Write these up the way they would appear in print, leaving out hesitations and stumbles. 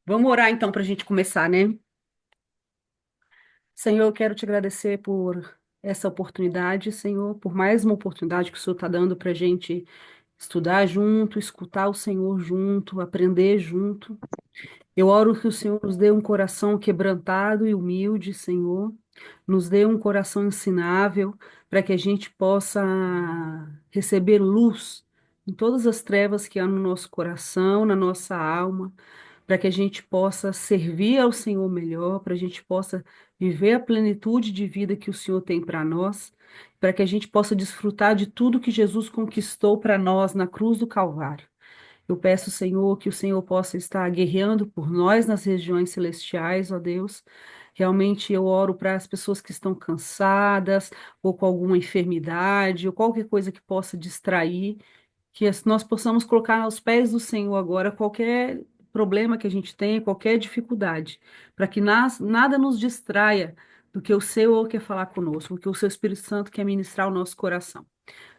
Vamos orar então para a gente começar, né? Senhor, eu quero te agradecer por essa oportunidade, Senhor, por mais uma oportunidade que o Senhor está dando para a gente estudar junto, escutar o Senhor junto, aprender junto. Eu oro que o Senhor nos dê um coração quebrantado e humilde, Senhor. Nos dê um coração ensinável para que a gente possa receber luz em todas as trevas que há no nosso coração, na nossa alma, para que a gente possa servir ao Senhor melhor, para a gente possa viver a plenitude de vida que o Senhor tem para nós, para que a gente possa desfrutar de tudo que Jesus conquistou para nós na cruz do Calvário. Eu peço, Senhor, que o Senhor possa estar guerreando por nós nas regiões celestiais, ó Deus. Realmente eu oro para as pessoas que estão cansadas, ou com alguma enfermidade, ou qualquer coisa que possa distrair, que nós possamos colocar aos pés do Senhor agora qualquer problema que a gente tenha, qualquer dificuldade, para que nada nos distraia do que o Senhor quer falar conosco, do que o seu Espírito Santo quer ministrar ao nosso coração.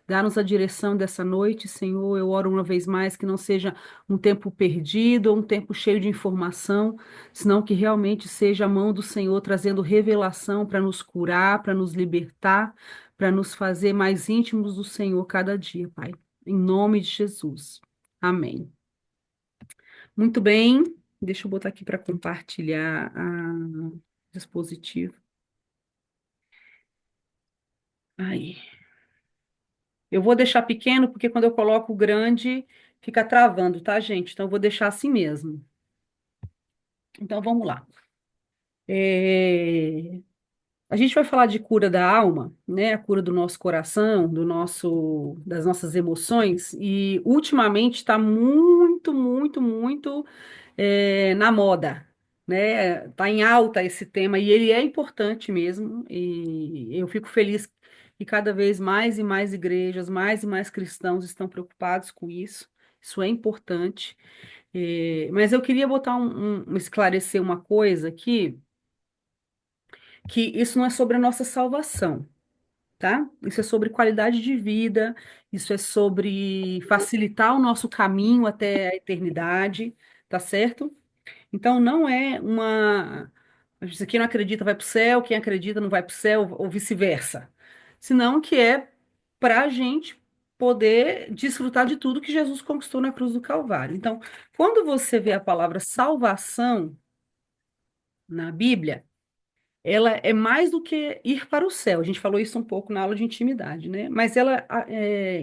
Dá-nos a direção dessa noite, Senhor. Eu oro uma vez mais que não seja um tempo perdido ou um tempo cheio de informação, senão que realmente seja a mão do Senhor trazendo revelação para nos curar, para nos libertar, para nos fazer mais íntimos do Senhor cada dia, Pai. Em nome de Jesus. Amém. Muito bem. Deixa eu botar aqui para compartilhar o dispositivo. Aí. Eu vou deixar pequeno porque quando eu coloco o grande fica travando, tá, gente? Então eu vou deixar assim mesmo. Então vamos lá. É, A gente vai falar de cura da alma, né? A cura do nosso coração, das nossas emoções. E ultimamente está muito, muito, muito na moda, né? Está em alta esse tema e ele é importante mesmo. E eu fico feliz que cada vez mais e mais igrejas, mais e mais cristãos estão preocupados com isso. Isso é importante. Mas eu queria botar esclarecer uma coisa aqui, que isso não é sobre a nossa salvação, tá? Isso é sobre qualidade de vida, isso é sobre facilitar o nosso caminho até a eternidade, tá certo? Então não é uma. Isso aqui não acredita vai para o céu, quem acredita não vai para o céu, ou vice-versa. Senão que é para a gente poder desfrutar de tudo que Jesus conquistou na cruz do Calvário. Então, quando você vê a palavra salvação na Bíblia, ela é mais do que ir para o céu. A gente falou isso um pouco na aula de intimidade, né? Mas ela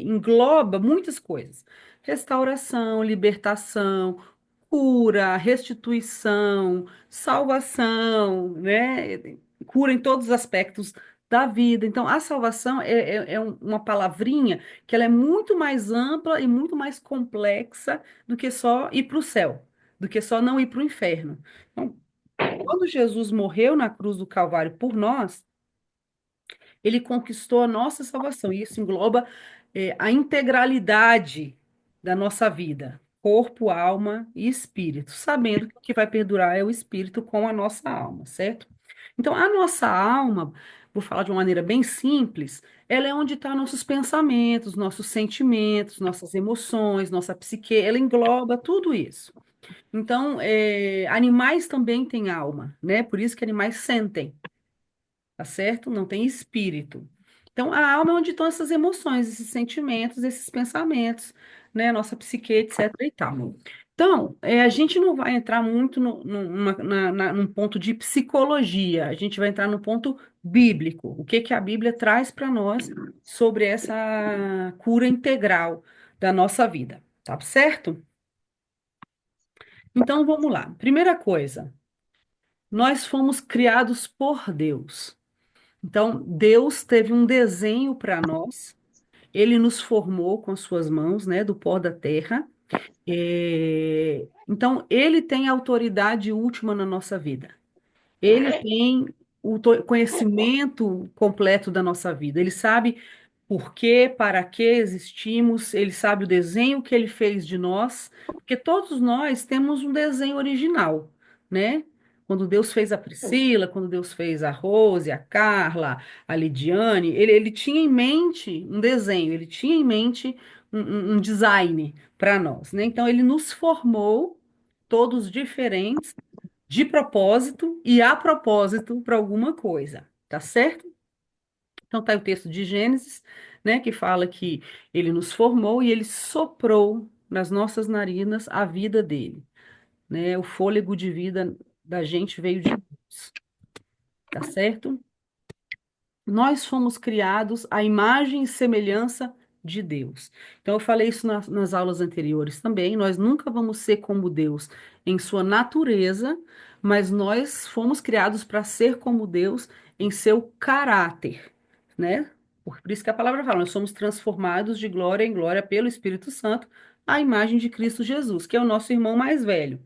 engloba muitas coisas: restauração, libertação, cura, restituição, salvação, né? Cura em todos os aspectos da vida. Então, a salvação é uma palavrinha que ela é muito mais ampla e muito mais complexa do que só ir para o céu, do que só não ir para o inferno. Então, quando Jesus morreu na cruz do Calvário por nós, ele conquistou a nossa salvação. E isso engloba, a integralidade da nossa vida, corpo, alma e espírito, sabendo que o que vai perdurar é o espírito com a nossa alma, certo? Então, a nossa alma, vou falar de uma maneira bem simples, ela é onde estão nossos pensamentos, nossos sentimentos, nossas emoções, nossa psique, ela engloba tudo isso. Então, animais também têm alma, né? Por isso que animais sentem, tá certo? Não tem espírito. Então, a alma é onde estão essas emoções, esses sentimentos, esses pensamentos, né? Nossa psique, etc. e tal. Então, a gente não vai entrar muito num ponto de psicologia, a gente vai entrar no ponto bíblico. O que que a Bíblia traz para nós sobre essa cura integral da nossa vida, tá certo? Então, vamos lá. Primeira coisa. Nós fomos criados por Deus. Então, Deus teve um desenho para nós. Ele nos formou com as suas mãos, né, do pó da terra. Então, ele tem a autoridade última na nossa vida. Ele tem o conhecimento completo da nossa vida. Ele sabe por quê, para que existimos, ele sabe o desenho que ele fez de nós, porque todos nós temos um desenho original, né? Quando Deus fez a Priscila, quando Deus fez a Rose, a Carla, a Lidiane, ele tinha em mente um desenho, ele tinha em mente um design para nós, né? Então ele nos formou todos diferentes, de propósito e a propósito para alguma coisa, tá certo? Então tá aí o texto de Gênesis, né, que fala que ele nos formou e ele soprou nas nossas narinas a vida dele, né? O fôlego de vida da gente veio de Deus, tá certo? Nós fomos criados à imagem e semelhança de Deus. Então, eu falei isso nas aulas anteriores também. Nós nunca vamos ser como Deus em sua natureza, mas nós fomos criados para ser como Deus em seu caráter, né? Por isso que a palavra fala, nós somos transformados de glória em glória pelo Espírito Santo à imagem de Cristo Jesus, que é o nosso irmão mais velho.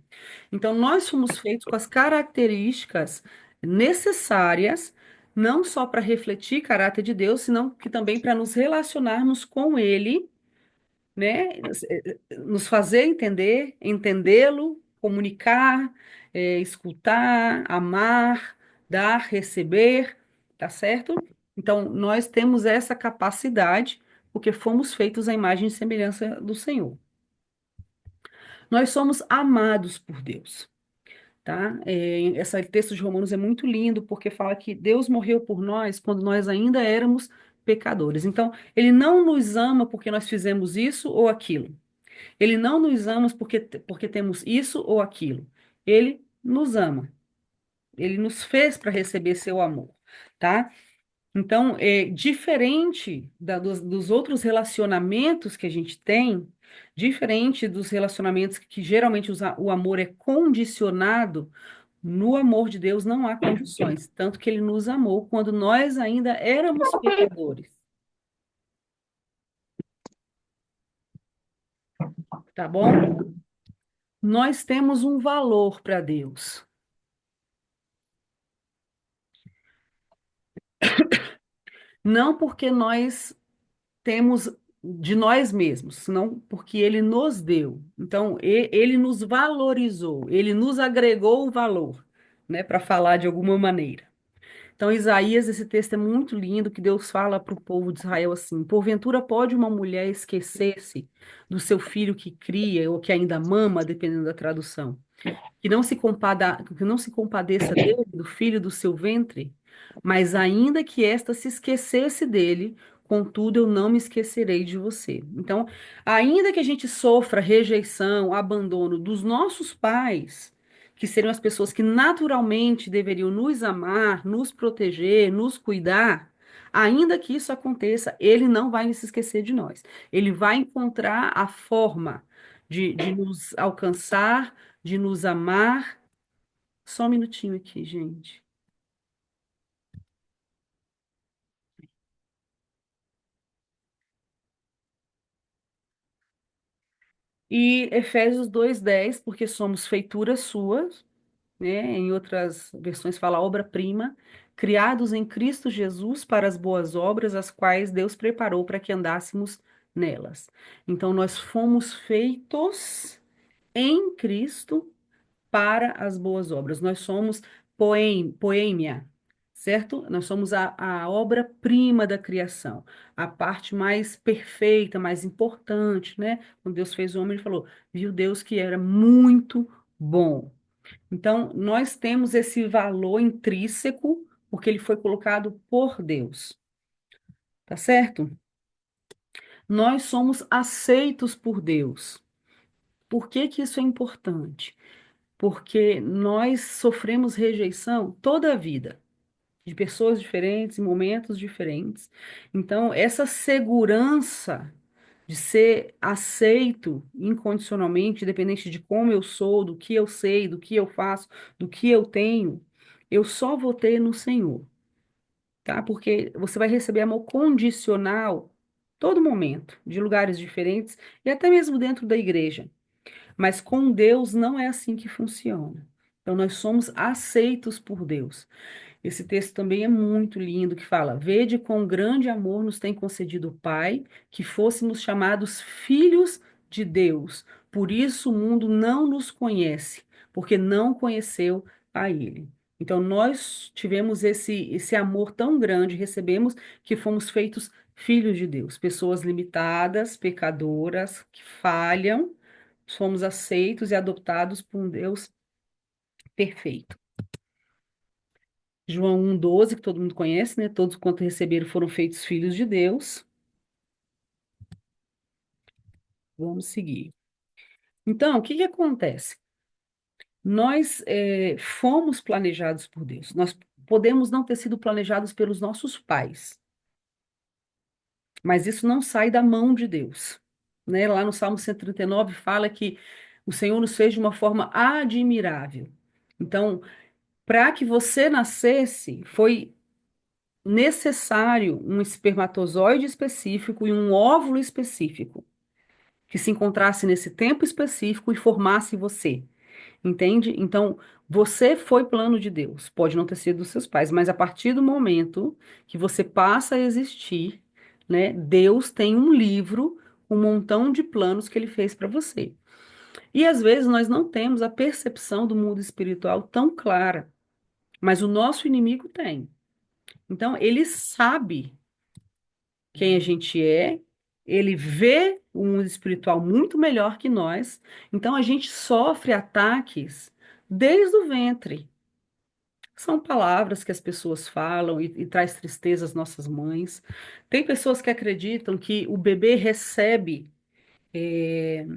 Então, nós fomos feitos com as características necessárias, não só para refletir caráter de Deus, senão que também para nos relacionarmos com Ele, né? Nos fazer entender, entendê-lo, comunicar, escutar, amar, dar, receber, tá certo? Então, nós temos essa capacidade, porque fomos feitos à imagem e semelhança do Senhor. Nós somos amados por Deus. Tá? Esse texto de Romanos é muito lindo porque fala que Deus morreu por nós quando nós ainda éramos pecadores. Então, Ele não nos ama porque nós fizemos isso ou aquilo. Ele não nos ama porque temos isso ou aquilo. Ele nos ama. Ele nos fez para receber seu amor, tá? Então, é diferente dos outros relacionamentos que a gente tem, diferente dos relacionamentos que geralmente o amor é condicionado. No amor de Deus não há condições, tanto que ele nos amou quando nós ainda éramos pecadores, tá bom? Nós temos um valor para Deus, não porque nós temos de nós mesmos, senão porque ele nos deu. Então, ele nos valorizou, ele nos agregou o valor, né, para falar de alguma maneira. Então, Isaías, esse texto é muito lindo, que Deus fala para o povo de Israel assim: porventura pode uma mulher esquecer-se do seu filho que cria ou que ainda mama, dependendo da tradução, que não se compadeça dele, do filho do seu ventre, mas ainda que esta se esquecesse dele, contudo eu não me esquecerei de você. Então, ainda que a gente sofra rejeição, abandono dos nossos pais, que seriam as pessoas que naturalmente deveriam nos amar, nos proteger, nos cuidar, ainda que isso aconteça, ele não vai se esquecer de nós. Ele vai encontrar a forma de nos alcançar, de nos amar. Só um minutinho aqui, gente. E Efésios 2:10, porque somos feituras suas, né? Em outras versões fala obra-prima, criados em Cristo Jesus para as boas obras, as quais Deus preparou para que andássemos nelas. Então, nós fomos feitos em Cristo para as boas obras. Nós somos poêmia, certo? Nós somos a obra-prima da criação, a parte mais perfeita, mais importante, né? Quando Deus fez o homem, ele falou, viu Deus que era muito bom. Então, nós temos esse valor intrínseco, porque ele foi colocado por Deus, tá certo? Nós somos aceitos por Deus. Por que que isso é importante? Porque nós sofremos rejeição toda a vida, de pessoas diferentes, em momentos diferentes. Então, essa segurança de ser aceito incondicionalmente, independente de como eu sou, do que eu sei, do que eu faço, do que eu tenho, eu só vou ter no Senhor, tá? Porque você vai receber amor condicional todo momento, de lugares diferentes e até mesmo dentro da igreja. Mas com Deus não é assim que funciona. Então, nós somos aceitos por Deus. Esse texto também é muito lindo, que fala: Vede quão grande amor nos tem concedido o Pai, que fôssemos chamados filhos de Deus. Por isso o mundo não nos conhece, porque não conheceu a Ele. Então, nós tivemos esse amor tão grande, recebemos que fomos feitos filhos de Deus, pessoas limitadas, pecadoras, que falham, somos aceitos e adoptados por um Deus perfeito. João 1,12, que todo mundo conhece, né? Todos quanto receberam foram feitos filhos de Deus. Vamos seguir. Então, o que que acontece? Nós fomos planejados por Deus. Nós podemos não ter sido planejados pelos nossos pais, mas isso não sai da mão de Deus. Né? Lá no Salmo 139 fala que o Senhor nos fez de uma forma admirável. Então, para que você nascesse, foi necessário um espermatozoide específico e um óvulo específico, que se encontrasse nesse tempo específico e formasse você. Entende? Então, você foi plano de Deus. Pode não ter sido dos seus pais, mas a partir do momento que você passa a existir, né, Deus tem um livro, um montão de planos que ele fez para você. E às vezes nós não temos a percepção do mundo espiritual tão clara, mas o nosso inimigo tem. Então, ele sabe quem a gente é, ele vê o mundo espiritual muito melhor que nós, então a gente sofre ataques desde o ventre. São palavras que as pessoas falam e traz tristeza às nossas mães. Tem pessoas que acreditam que o bebê recebe eh,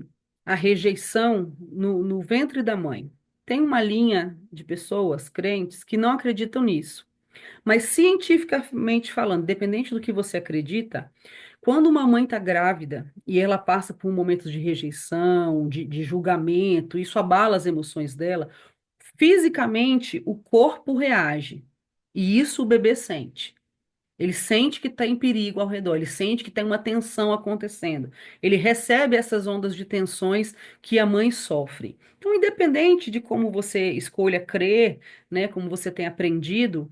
a rejeição no ventre da mãe. Tem uma linha de pessoas crentes que não acreditam nisso. Mas cientificamente falando, dependente do que você acredita, quando uma mãe está grávida e ela passa por momentos de rejeição, de julgamento, isso abala as emoções dela, fisicamente o corpo reage. E isso o bebê sente. Ele sente que está em perigo ao redor, ele sente que tem uma tensão acontecendo. Ele recebe essas ondas de tensões que a mãe sofre. Então, independente de como você escolha crer, né, como você tem aprendido,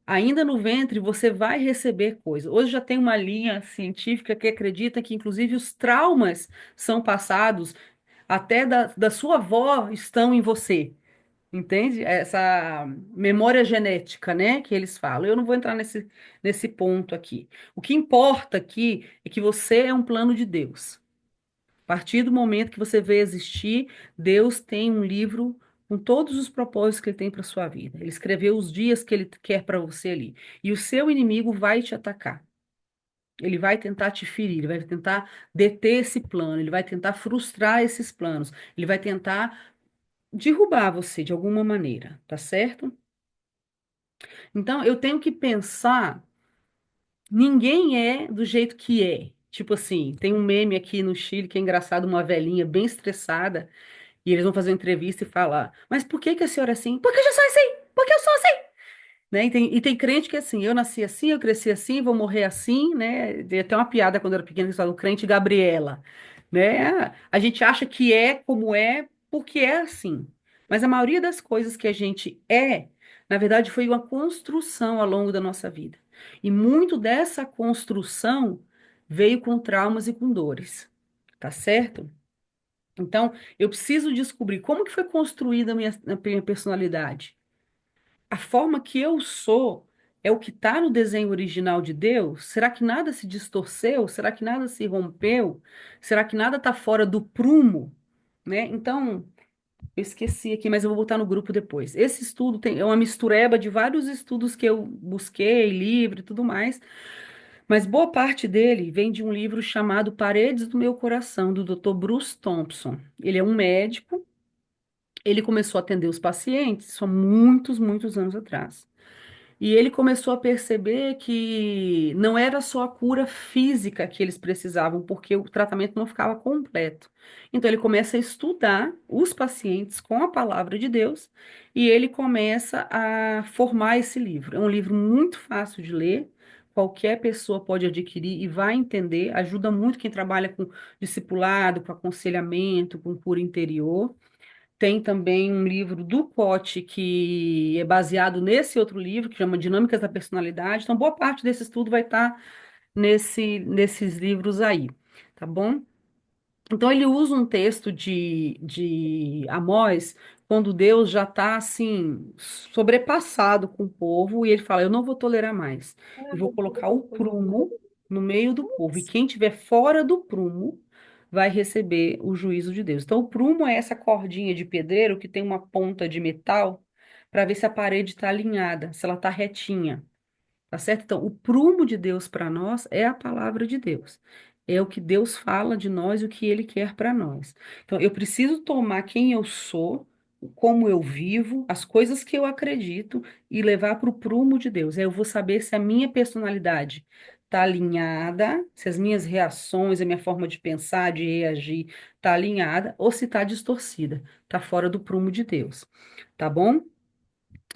ainda no ventre você vai receber coisas. Hoje já tem uma linha científica que acredita que, inclusive, os traumas são passados até da sua avó estão em você. Entende? Essa memória genética, né, que eles falam. Eu não vou entrar nesse ponto aqui. O que importa aqui é que você é um plano de Deus. A partir do momento que você vê existir, Deus tem um livro com todos os propósitos que ele tem para sua vida. Ele escreveu os dias que ele quer para você ali. E o seu inimigo vai te atacar. Ele vai tentar te ferir, ele vai tentar deter esse plano, ele vai tentar frustrar esses planos, ele vai tentar derrubar você de alguma maneira, tá certo? Então, eu tenho que pensar, ninguém é do jeito que é. Tipo assim, tem um meme aqui no Chile que é engraçado, uma velhinha bem estressada, e eles vão fazer uma entrevista e falar: Mas por que que a senhora é assim? Porque eu já sou assim! Porque eu sou assim! Né? E tem crente que é assim, eu nasci assim, eu cresci assim, vou morrer assim, né? Tem até uma piada quando eu era pequena que fala, o crente Gabriela, né? A gente acha que é como é porque é assim. Mas a maioria das coisas que a gente é, na verdade, foi uma construção ao longo da nossa vida. E muito dessa construção veio com traumas e com dores, tá certo? Então, eu preciso descobrir como que foi construída a minha personalidade. A forma que eu sou é o que está no desenho original de Deus? Será que nada se distorceu? Será que nada se rompeu? Será que nada está fora do prumo? Né? Então, eu esqueci aqui, mas eu vou botar no grupo depois. Esse estudo é uma mistureba de vários estudos que eu busquei, livro e tudo mais, mas boa parte dele vem de um livro chamado Paredes do Meu Coração, do Dr. Bruce Thompson. Ele é um médico, ele começou a atender os pacientes, isso há muitos, muitos anos atrás. E ele começou a perceber que não era só a cura física que eles precisavam, porque o tratamento não ficava completo. Então ele começa a estudar os pacientes com a palavra de Deus e ele começa a formar esse livro. É um livro muito fácil de ler, qualquer pessoa pode adquirir e vai entender. Ajuda muito quem trabalha com discipulado, com aconselhamento, com cura interior. Tem também um livro do Cote que é baseado nesse outro livro, que chama Dinâmicas da Personalidade. Então, boa parte desse estudo vai estar nesses livros aí, tá bom? Então, ele usa um texto de Amós, quando Deus já está, assim, sobrepassado com o povo, e ele fala: Eu não vou tolerar mais. Eu vou colocar o prumo no meio do povo, e quem estiver fora do prumo vai receber o juízo de Deus. Então, o prumo é essa cordinha de pedreiro que tem uma ponta de metal para ver se a parede está alinhada, se ela está retinha. Tá certo? Então, o prumo de Deus para nós é a palavra de Deus. É o que Deus fala de nós e o que Ele quer para nós. Então, eu preciso tomar quem eu sou, como eu vivo, as coisas que eu acredito e levar para o prumo de Deus. Aí eu vou saber se a minha personalidade está alinhada, se as minhas reações, a minha forma de pensar, de reagir, está alinhada ou se está distorcida, está fora do prumo de Deus. Tá bom?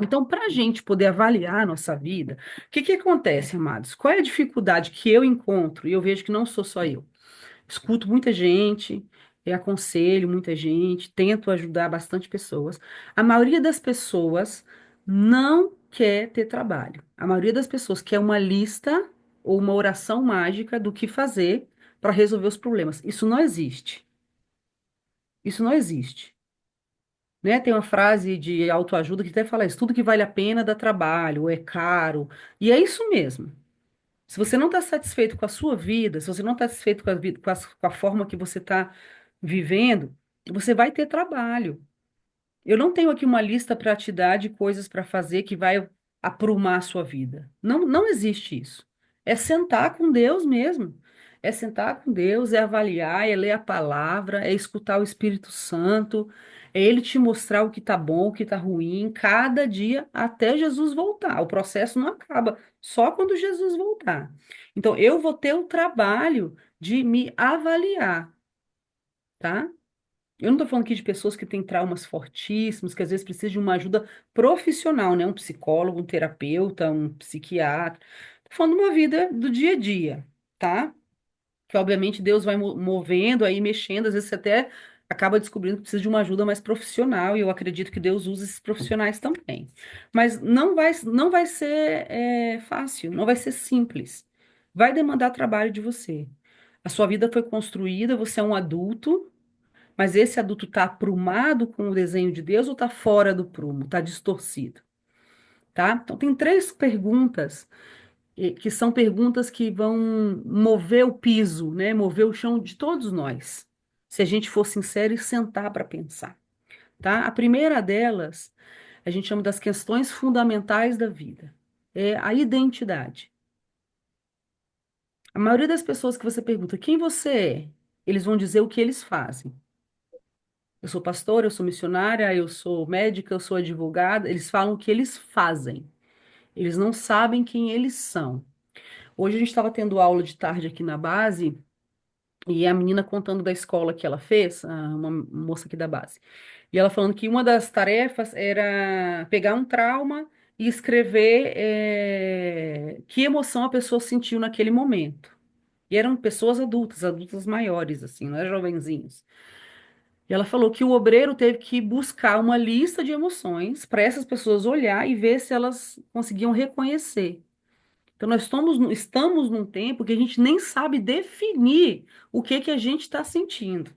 Então, para a gente poder avaliar a nossa vida, o que que acontece, amados? Qual é a dificuldade que eu encontro? E eu vejo que não sou só eu. Escuto muita gente, aconselho muita gente, tento ajudar bastante pessoas. A maioria das pessoas não quer ter trabalho. A maioria das pessoas quer uma lista ou uma oração mágica do que fazer para resolver os problemas. Isso não existe. Isso não existe. Né? Tem uma frase de autoajuda que até fala isso, tudo que vale a pena dá trabalho, ou é caro. E é isso mesmo. Se você não está satisfeito com a sua vida, se você não está satisfeito com a vida, com a forma que você está vivendo, você vai ter trabalho. Eu não tenho aqui uma lista para te dar de coisas para fazer que vai aprumar a sua vida. Não, não existe isso. É sentar com Deus mesmo. É sentar com Deus, é avaliar, é ler a palavra, é escutar o Espírito Santo, é ele te mostrar o que está bom, o que está ruim, cada dia até Jesus voltar. O processo não acaba só quando Jesus voltar. Então, eu vou ter o trabalho de me avaliar, tá? Eu não estou falando aqui de pessoas que têm traumas fortíssimos, que às vezes precisam de uma ajuda profissional, né? Um psicólogo, um terapeuta, um psiquiatra. Estou falando de uma vida do dia a dia, tá? Que obviamente Deus vai movendo aí, mexendo, às vezes você até acaba descobrindo que precisa de uma ajuda mais profissional, e eu acredito que Deus usa esses profissionais também. Mas não vai ser fácil, não vai ser simples. Vai demandar trabalho de você. A sua vida foi construída, você é um adulto. Mas esse adulto está aprumado com o desenho de Deus ou está fora do prumo, está distorcido, tá? Então tem três perguntas que são perguntas que vão mover o piso, né? Mover o chão de todos nós, se a gente for sincero e sentar para pensar, tá? A primeira delas, a gente chama das questões fundamentais da vida, é a identidade. A maioria das pessoas que você pergunta quem você é, eles vão dizer o que eles fazem. Eu sou pastora, eu sou missionária, eu sou médica, eu sou advogada. Eles falam o que eles fazem. Eles não sabem quem eles são. Hoje a gente estava tendo aula de tarde aqui na base e a menina contando da escola que ela fez, uma moça aqui da base. E ela falando que uma das tarefas era pegar um trauma e escrever que emoção a pessoa sentiu naquele momento. E eram pessoas adultas, adultas maiores, assim, não eram jovenzinhos. E ela falou que o obreiro teve que buscar uma lista de emoções para essas pessoas olhar e ver se elas conseguiam reconhecer. Então, nós estamos num tempo que a gente nem sabe definir o que que a gente está sentindo.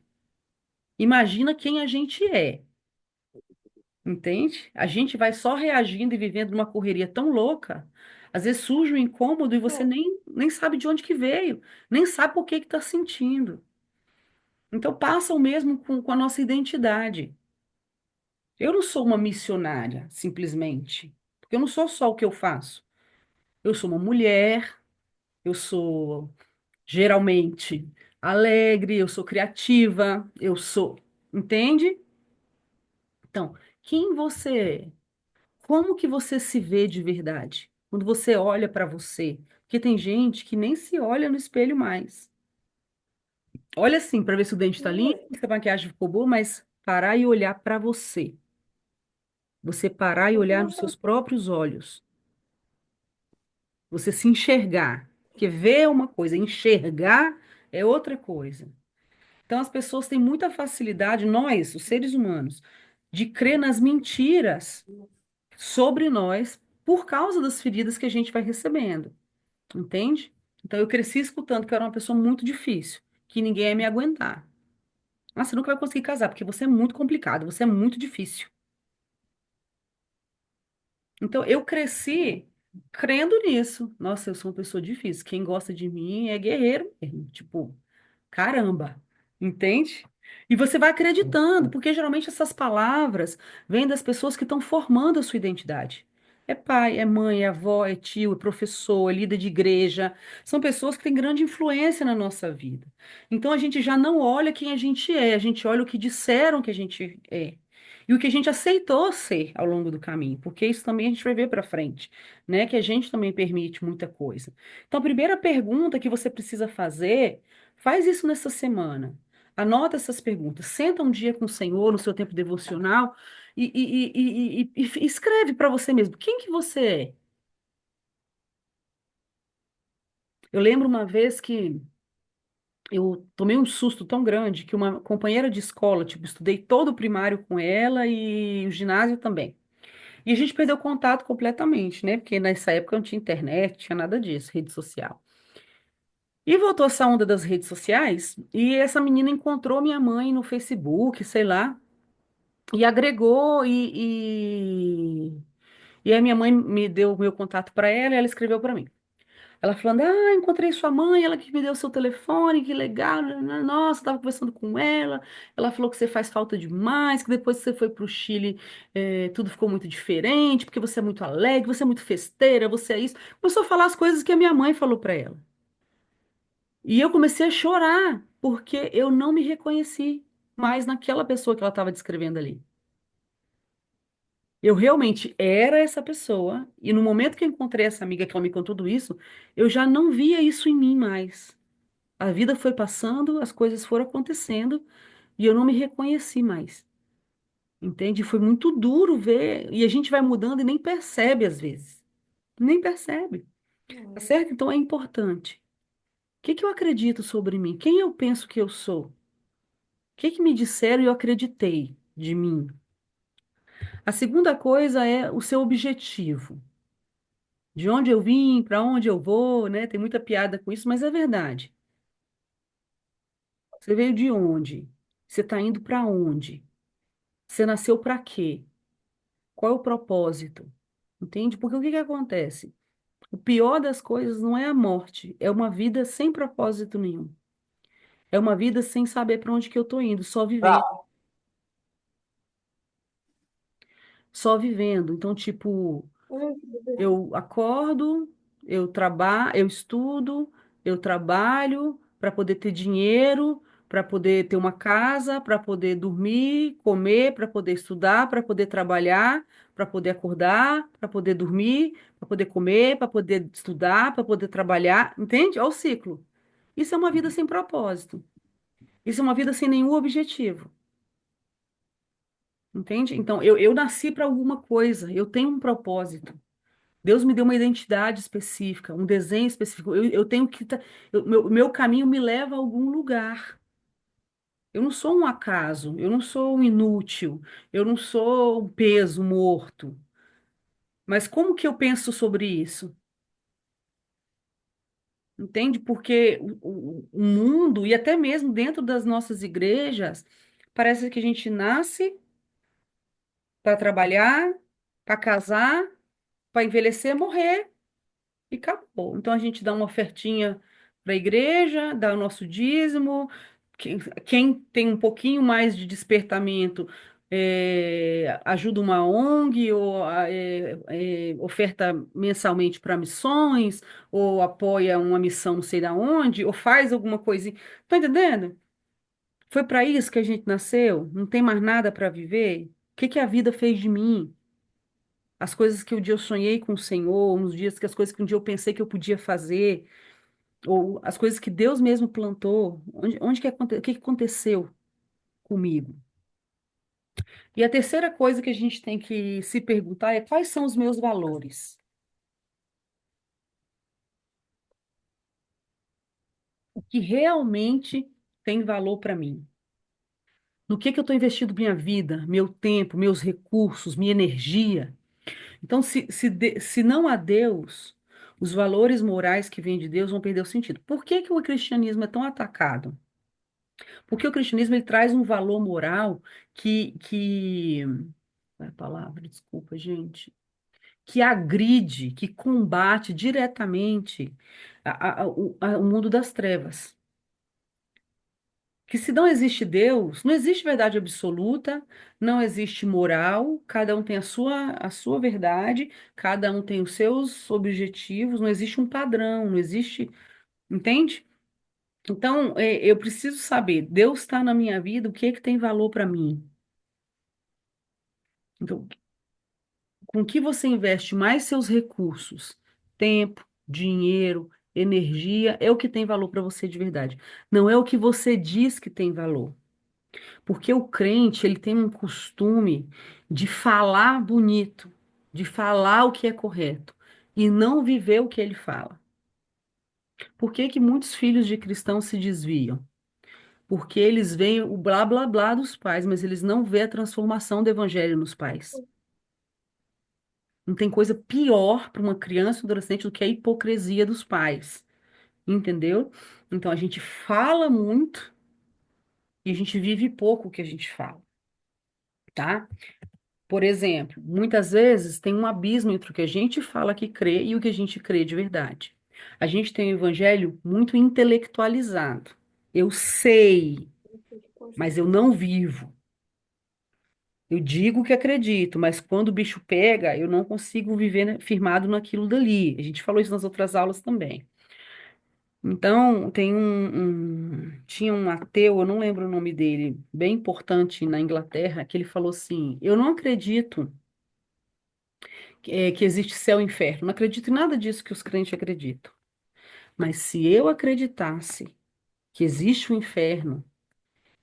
Imagina quem a gente é, entende? A gente vai só reagindo e vivendo numa correria tão louca. Às vezes surge um incômodo e você nem sabe de onde que veio, nem sabe por que que está sentindo. Então, passa o mesmo com a nossa identidade. Eu não sou uma missionária, simplesmente. Porque eu não sou só o que eu faço. Eu sou uma mulher, eu sou geralmente alegre, eu sou criativa, eu sou. Entende? Então, quem você é? Como que você se vê de verdade? Quando você olha para você. Porque tem gente que nem se olha no espelho mais. Olha assim para ver se o dente está limpo, se a maquiagem ficou boa, mas parar e olhar para você. Você parar e olhar nos seus próprios olhos. Você se enxergar. Porque ver é uma coisa, enxergar é outra coisa. Então as pessoas têm muita facilidade, nós, os seres humanos, de crer nas mentiras sobre nós por causa das feridas que a gente vai recebendo, entende? Então eu cresci escutando que eu era uma pessoa muito difícil, que ninguém ia me aguentar. Ah, você nunca vai conseguir casar, porque você é muito complicado, você é muito difícil. Então eu cresci crendo nisso. Nossa, eu sou uma pessoa difícil. Quem gosta de mim é guerreiro mesmo. Tipo, caramba. Entende? E você vai acreditando, porque geralmente essas palavras vêm das pessoas que estão formando a sua identidade. É pai, é mãe, é avó, é tio, é professor, é líder de igreja. São pessoas que têm grande influência na nossa vida. Então a gente já não olha quem a gente olha o que disseram que a gente é. E o que a gente aceitou ser ao longo do caminho, porque isso também a gente vai ver para frente, né? Que a gente também permite muita coisa. Então, a primeira pergunta que você precisa fazer, faz isso nessa semana. Anota essas perguntas. Senta um dia com o Senhor no seu tempo devocional e escreve para você mesmo. Quem que você é? Eu lembro uma vez que eu tomei um susto tão grande que uma companheira de escola, tipo, estudei todo o primário com ela e o ginásio também. E a gente perdeu contato completamente, né? Porque nessa época não tinha internet, tinha nada disso, rede social. E voltou essa onda das redes sociais e essa menina encontrou minha mãe no Facebook, sei lá. E agregou e aí minha mãe me deu o meu contato para ela e ela escreveu para mim. Ela falando: "Ah, encontrei sua mãe, ela que me deu seu telefone, que legal. Nossa, estava conversando com ela. Ela falou que você faz falta demais, que depois que você foi para o Chile, tudo ficou muito diferente, porque você é muito alegre, você é muito festeira, você é isso." Começou a falar as coisas que a minha mãe falou para ela. E eu comecei a chorar, porque eu não me reconheci mais naquela pessoa que ela estava descrevendo ali. Eu realmente era essa pessoa, e no momento que eu encontrei essa amiga que ela me contou tudo isso, eu já não via isso em mim mais. A vida foi passando, as coisas foram acontecendo, e eu não me reconheci mais. Entende? Foi muito duro ver, e a gente vai mudando e nem percebe às vezes. Nem percebe. Tá certo? Então é importante. O que que eu acredito sobre mim? Quem eu penso que eu sou? O que que me disseram e eu acreditei de mim? A segunda coisa é o seu objetivo. De onde eu vim, para onde eu vou, né? Tem muita piada com isso, mas é verdade. Você veio de onde? Você está indo para onde? Você nasceu para quê? Qual é o propósito? Entende? Porque o que que acontece? O pior das coisas não é a morte, é uma vida sem propósito nenhum. É uma vida sem saber para onde que eu estou indo, só vivendo. Só vivendo. Então, tipo, eu acordo, eu estudo, eu trabalho para poder ter dinheiro, para poder ter uma casa, para poder dormir, comer, para poder estudar, para poder trabalhar, para poder acordar, para poder dormir, para poder comer, para poder estudar, para poder trabalhar, entende? Olha o ciclo. Isso é uma vida sem propósito. Isso é uma vida sem nenhum objetivo, entende? Então, eu nasci para alguma coisa, eu tenho um propósito. Deus me deu uma identidade específica, um desenho específico. Eu tenho que. Meu caminho me leva a algum lugar. Eu não sou um acaso, eu não sou um inútil, eu não sou um peso morto. Mas como que eu penso sobre isso? Entende? Porque o mundo, e até mesmo dentro das nossas igrejas, parece que a gente nasce para trabalhar, para casar, para envelhecer e morrer. E acabou. Então a gente dá uma ofertinha para a igreja, dá o nosso dízimo. Quem tem um pouquinho mais de despertamento ajuda uma ONG ou oferta mensalmente para missões, ou apoia uma missão não sei da onde, ou faz alguma coisinha. Tá entendendo? Foi para isso que a gente nasceu? Não tem mais nada para viver? O que que a vida fez de mim? As coisas que um dia eu sonhei com o Senhor, uns dias que as coisas que um dia eu pensei que eu podia fazer, ou as coisas que Deus mesmo plantou, onde o que que aconteceu comigo? E a terceira coisa que a gente tem que se perguntar é quais são os meus valores? O que realmente tem valor para mim? No que eu estou investindo minha vida, meu tempo, meus recursos, minha energia? Então, se não há Deus, os valores morais que vêm de Deus vão perder o sentido. Por que que o cristianismo é tão atacado? Porque o cristianismo ele traz um valor moral que qual é a palavra? Desculpa, gente. Que agride, que combate diretamente o mundo das trevas. Que se não existe Deus, não existe verdade absoluta, não existe moral, cada um tem a sua verdade, cada um tem os seus objetivos, não existe um padrão, não existe, entende? Então, eu preciso saber, Deus está na minha vida, o que é que tem valor para mim? Então, com que você investe mais seus recursos, tempo, dinheiro, energia, é o que tem valor para você de verdade. Não é o que você diz que tem valor. Porque o crente, ele tem um costume de falar bonito, de falar o que é correto e não viver o que ele fala. Por que que muitos filhos de cristãos se desviam? Porque eles veem o blá blá blá dos pais, mas eles não vê a transformação do evangelho nos pais. Não tem coisa pior para uma criança ou adolescente do que a hipocrisia dos pais, entendeu? Então a gente fala muito e a gente vive pouco o que a gente fala, tá? Por exemplo, muitas vezes tem um abismo entre o que a gente fala que crê e o que a gente crê de verdade. A gente tem um evangelho muito intelectualizado. Eu sei, mas eu não vivo. Eu digo que acredito, mas quando o bicho pega, eu não consigo viver, né, firmado naquilo dali. A gente falou isso nas outras aulas também. Então, tinha um ateu, eu não lembro o nome dele, bem importante na Inglaterra, que ele falou assim: Eu não acredito que existe céu e inferno. Não acredito em nada disso que os crentes acreditam. Mas se eu acreditasse que existe o inferno,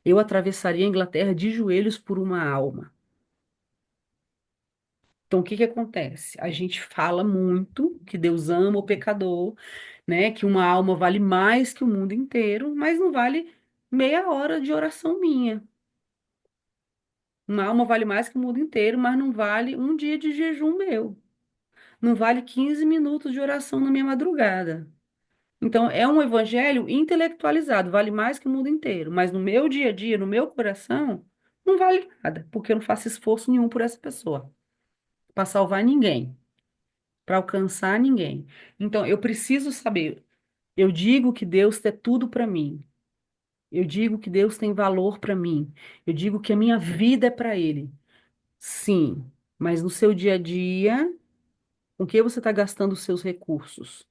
eu atravessaria a Inglaterra de joelhos por uma alma. Então, o que que acontece? A gente fala muito que Deus ama o pecador, né? Que uma alma vale mais que o mundo inteiro, mas não vale meia hora de oração minha. Uma alma vale mais que o mundo inteiro, mas não vale um dia de jejum meu. Não vale 15 minutos de oração na minha madrugada. Então, é um evangelho intelectualizado, vale mais que o mundo inteiro, mas no meu dia a dia, no meu coração, não vale nada, porque eu não faço esforço nenhum por essa pessoa, para salvar ninguém, para alcançar ninguém. Então, eu preciso saber, eu digo que Deus é tudo para mim, eu digo que Deus tem valor para mim, eu digo que a minha vida é para Ele. Sim, mas no seu dia a dia, com que você está gastando os seus recursos?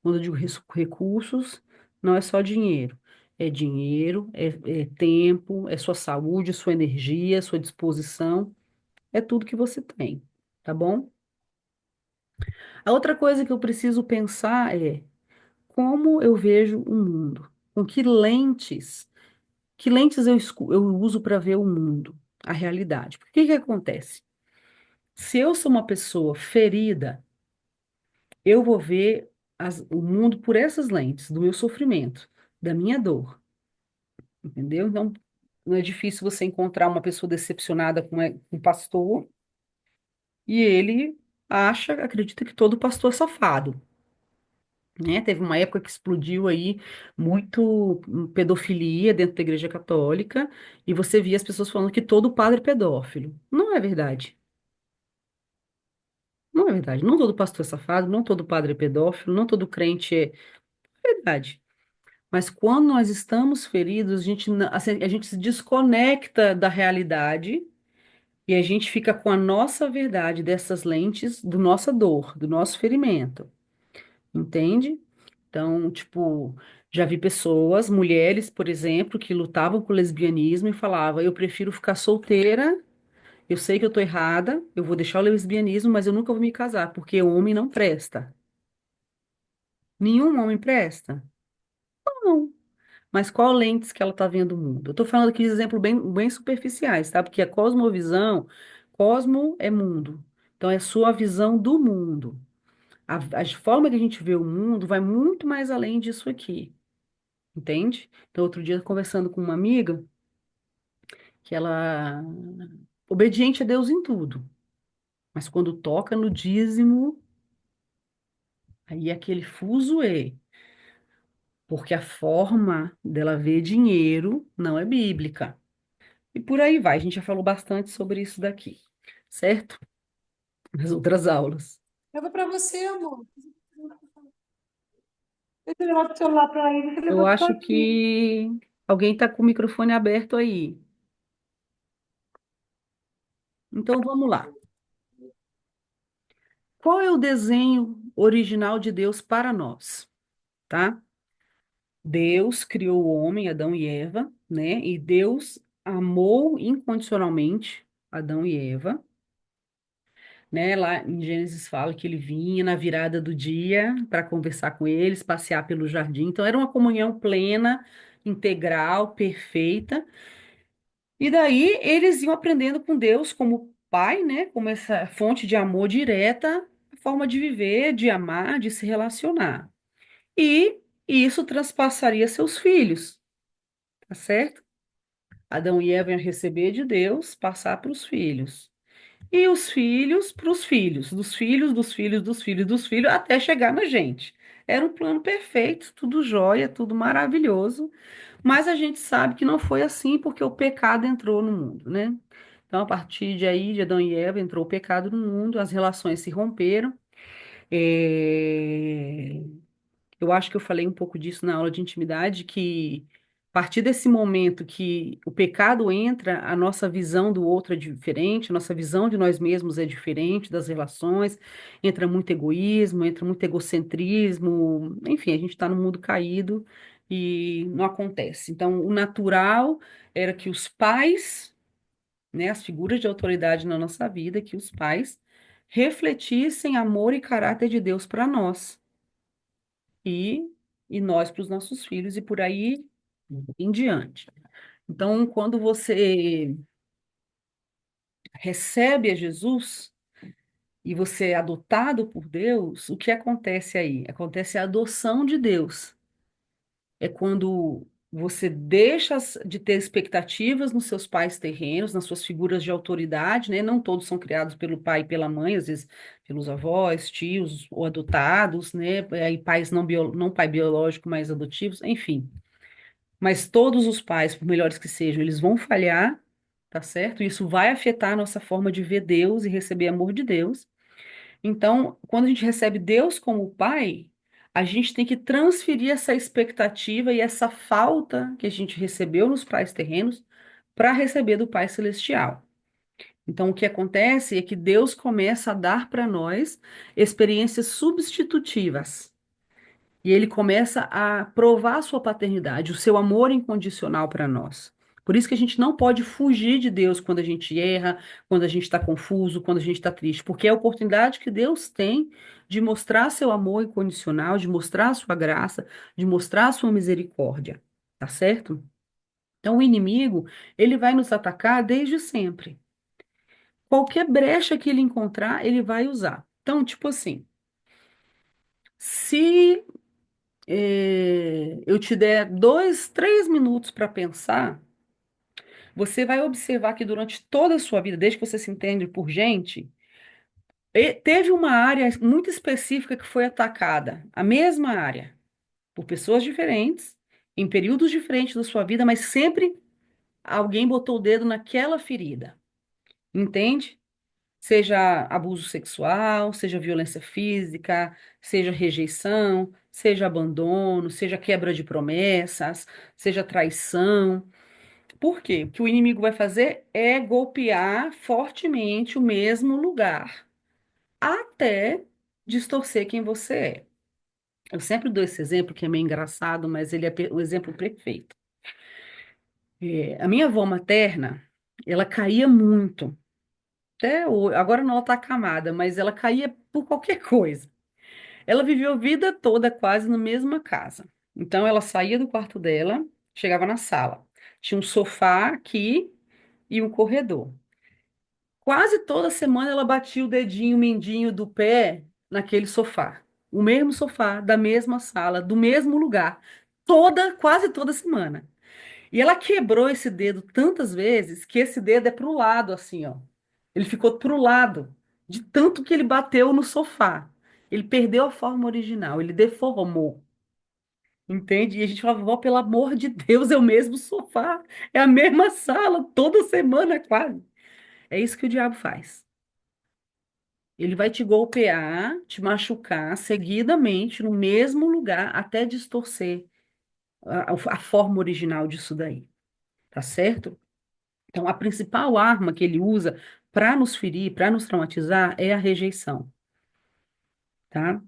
Quando eu digo recursos, não é só dinheiro. É dinheiro, é tempo, é sua saúde, sua energia, sua disposição. É tudo que você tem, tá bom? A outra coisa que eu preciso pensar é como eu vejo o mundo. Com que lentes eu uso para ver o mundo, a realidade. Porque o que que acontece? Se eu sou uma pessoa ferida, eu vou ver o mundo por essas lentes, do meu sofrimento, da minha dor. Entendeu? Então, não é difícil você encontrar uma pessoa decepcionada com um pastor e ele acredita que todo pastor é safado, né? Teve uma época que explodiu aí muito pedofilia dentro da Igreja Católica e você via as pessoas falando que todo padre é pedófilo. Não é verdade. Não é verdade. Não todo pastor é safado, não todo padre é pedófilo, não todo crente é verdade. Mas quando nós estamos feridos, assim, a gente se desconecta da realidade. E a gente fica com a nossa verdade dessas lentes do nossa dor, do nosso ferimento, entende? Então, tipo, já vi pessoas, mulheres, por exemplo, que lutavam com o lesbianismo e falavam: eu prefiro ficar solteira, eu sei que eu tô errada, eu vou deixar o lesbianismo, mas eu nunca vou me casar, porque o homem não presta. Nenhum homem presta? Não. Mas qual lentes que ela tá vendo o mundo? Eu tô falando aqui de exemplos bem superficiais, tá? Porque a cosmovisão, cosmo é mundo. Então, é sua visão do mundo. A forma que a gente vê o mundo vai muito mais além disso aqui, entende? Então, outro dia, conversando com uma amiga, que ela obediente a Deus em tudo, mas quando toca no dízimo, aí é aquele fuzuê, porque a forma dela ver dinheiro não é bíblica. E por aí vai, a gente já falou bastante sobre isso daqui, certo? Nas outras aulas. Leva para você, amor. Deixa eu levar o celular para ele, que Eu levou para acho aqui. Alguém está com o microfone aberto aí. Então vamos lá. Qual é o desenho original de Deus para nós, tá? Deus criou o homem, Adão e Eva, né? E Deus amou incondicionalmente Adão e Eva, né? Lá em Gênesis fala que ele vinha na virada do dia para conversar com eles, passear pelo jardim. Então era uma comunhão plena, integral, perfeita. E daí eles iam aprendendo com Deus como pai, né? Como essa fonte de amor direta, a forma de viver, de amar, de se relacionar. E isso transpassaria seus filhos, tá certo? Adão e Eva iam receber de Deus, passar para os filhos. E os filhos para os filhos, dos filhos, dos filhos, dos filhos, dos filhos, até chegar na gente. Era um plano perfeito, tudo jóia, tudo maravilhoso. Mas a gente sabe que não foi assim porque o pecado entrou no mundo, né? Então, a partir de aí, de Adão e Eva, entrou o pecado no mundo, as relações se romperam. É, Eu acho que eu falei um pouco disso na aula de intimidade, que a partir desse momento que o pecado entra, a nossa visão do outro é diferente, a nossa visão de nós mesmos é diferente das relações, entra muito egoísmo, entra muito egocentrismo, enfim, a gente está no mundo caído e não acontece. Então, o natural era que os pais, né, as figuras de autoridade na nossa vida, que os pais refletissem amor e caráter de Deus para nós e, e nós para os nossos filhos e por aí em diante. Então, quando você recebe a Jesus e você é adotado por Deus, o que acontece aí? Acontece a adoção de Deus. É quando você deixa de ter expectativas nos seus pais terrenos, nas suas figuras de autoridade, né? Não todos são criados pelo pai e pela mãe, às vezes pelos avós, tios ou adotados, né? Aí pais não pai biológico, mas adotivos, enfim. Mas todos os pais, por melhores que sejam, eles vão falhar, tá certo? Isso vai afetar a nossa forma de ver Deus e receber amor de Deus. Então, quando a gente recebe Deus como pai, a gente tem que transferir essa expectativa e essa falta que a gente recebeu nos pais terrenos para receber do Pai Celestial. Então, o que acontece é que Deus começa a dar para nós experiências substitutivas. E ele começa a provar a sua paternidade, o seu amor incondicional para nós. Por isso que a gente não pode fugir de Deus quando a gente erra, quando a gente está confuso, quando a gente está triste, porque é a oportunidade que Deus tem de mostrar seu amor incondicional, de mostrar a sua graça, de mostrar a sua misericórdia, tá certo? Então, o inimigo, ele vai nos atacar desde sempre. Qualquer brecha que ele encontrar, ele vai usar. Então, tipo assim, se eu te der 2, 3 minutos para pensar, você vai observar que durante toda a sua vida, desde que você se entende por gente, teve uma área muito específica que foi atacada, a mesma área, por pessoas diferentes, em períodos diferentes da sua vida, mas sempre alguém botou o dedo naquela ferida, entende? Seja abuso sexual, seja violência física, seja rejeição, seja abandono, seja quebra de promessas, seja traição. Por quê? O que o inimigo vai fazer é golpear fortemente o mesmo lugar, até distorcer quem você é. Eu sempre dou esse exemplo, que é meio engraçado, mas ele é o exemplo perfeito. A minha avó materna, ela caía muito. Agora não ela está acamada, mas ela caía por qualquer coisa. Ela viveu a vida toda quase na mesma casa. Então ela saía do quarto dela, chegava na sala. Tinha um sofá aqui e um corredor. Quase toda semana ela batia o dedinho, o mindinho do pé naquele sofá. O mesmo sofá, da mesma sala, do mesmo lugar. Quase toda semana. E ela quebrou esse dedo tantas vezes que esse dedo é pro lado, assim, ó. Ele ficou pro lado, de tanto que ele bateu no sofá. Ele perdeu a forma original, ele deformou. Entende? E a gente falava, vó, pelo amor de Deus, é o mesmo sofá, é a mesma sala, toda semana quase. É isso que o diabo faz. Ele vai te golpear, te machucar seguidamente no mesmo lugar até distorcer. a forma original disso daí, tá certo? Então, a principal arma que ele usa para nos ferir, para nos traumatizar, é a rejeição, tá?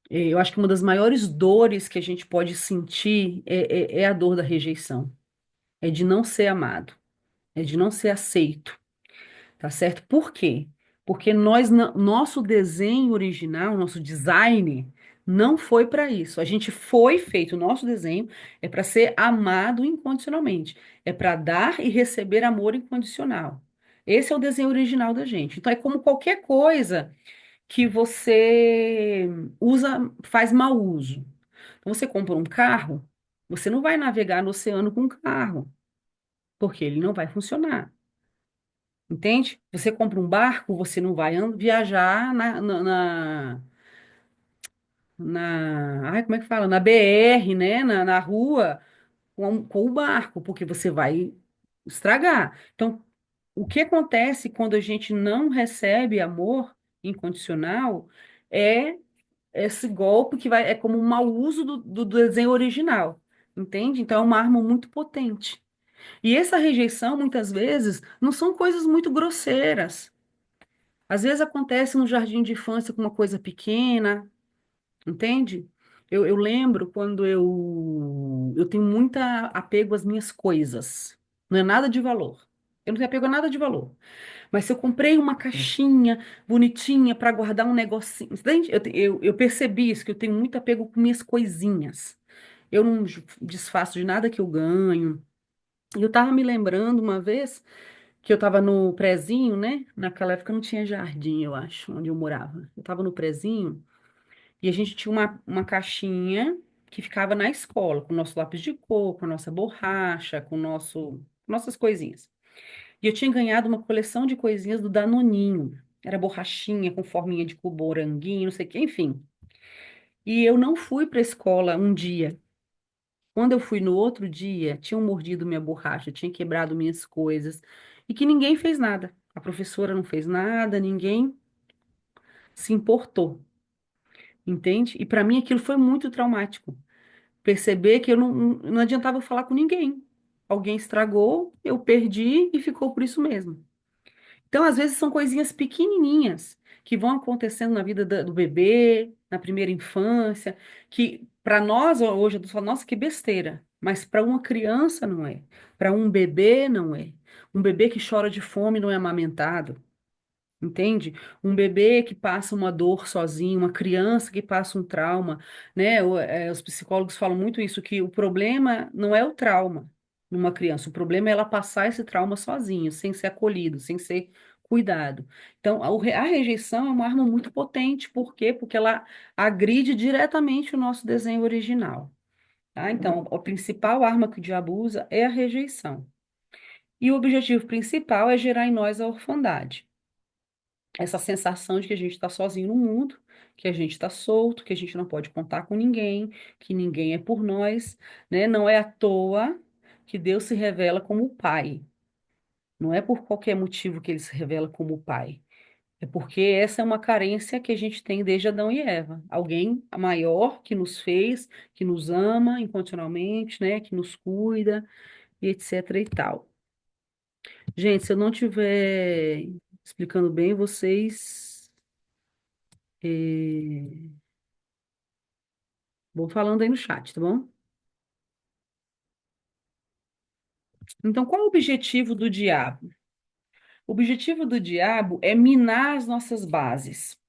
Eu acho que uma das maiores dores que a gente pode sentir é a dor da rejeição, é de não ser amado, é de não ser aceito. Tá certo? Por quê? Porque nosso desenho original, nosso design, não foi para isso. A gente foi feito, o nosso desenho é para ser amado incondicionalmente. É para dar e receber amor incondicional. Esse é o desenho original da gente. Então é como qualquer coisa que você usa, faz mau uso. Então, você compra um carro, você não vai navegar no oceano com um carro, porque ele não vai funcionar. Entende? Você compra um barco, você não vai viajar ai, como é que fala? Na BR, né? Na rua com o barco, porque você vai estragar. Então, o que acontece quando a gente não recebe amor incondicional é esse golpe que vai, é como um mau uso do desenho original. Entende? Então, é uma arma muito potente. E essa rejeição, muitas vezes, não são coisas muito grosseiras. Às vezes acontece no jardim de infância com uma coisa pequena, entende? Eu lembro quando eu tenho muito apego às minhas coisas. Não é nada de valor. Eu não tenho apego a nada de valor. Mas se eu comprei uma caixinha bonitinha para guardar um negocinho, entende? Eu percebi isso, que eu tenho muito apego com minhas coisinhas. Eu não desfaço de nada que eu ganho. E eu estava me lembrando uma vez que eu estava no prezinho, né? Naquela época não tinha jardim, eu acho, onde eu morava. Eu estava no prezinho e a gente tinha uma caixinha que ficava na escola, com o nosso lápis de cor, com a nossa borracha, com nossas coisinhas. E eu tinha ganhado uma coleção de coisinhas do Danoninho. Era borrachinha com forminha de cubo, moranguinho, não sei o que, enfim. E eu não fui para a escola um dia. Quando eu fui no outro dia, tinham mordido minha borracha, tinha quebrado minhas coisas e que ninguém fez nada. A professora não fez nada, ninguém se importou, entende? E para mim aquilo foi muito traumático. Perceber que eu não adiantava eu falar com ninguém. Alguém estragou, eu perdi e ficou por isso mesmo. Então, às vezes, são coisinhas pequenininhas que vão acontecendo na vida do bebê, na primeira infância, que para nós, hoje, eu falo, nossa, que besteira. Mas para uma criança não é. Para um bebê não é. Um bebê que chora de fome não é amamentado. Entende? Um bebê que passa uma dor sozinho, uma criança que passa um trauma, né? Os psicólogos falam muito isso, que o problema não é o trauma numa criança, o problema é ela passar esse trauma sozinha, sem ser acolhido, sem ser cuidado. Então, a rejeição é uma arma muito potente, por quê? Porque ela agride diretamente o nosso desenho original, tá? Então, a principal arma que o diabo usa é a rejeição. E o objetivo principal é gerar em nós a orfandade, essa sensação de que a gente está sozinho no mundo, que a gente está solto, que a gente não pode contar com ninguém, que ninguém é por nós, né? Não é à toa que Deus se revela como Pai. Não é por qualquer motivo que ele se revela como Pai. É porque essa é uma carência que a gente tem desde Adão e Eva. Alguém maior que nos fez, que nos ama incondicionalmente, né? Que nos cuida e etc e tal. Gente, se eu não estiver explicando bem, vocês eh, vou falando aí no chat, tá bom? Então, qual é o objetivo do diabo? O objetivo do diabo é minar as nossas bases,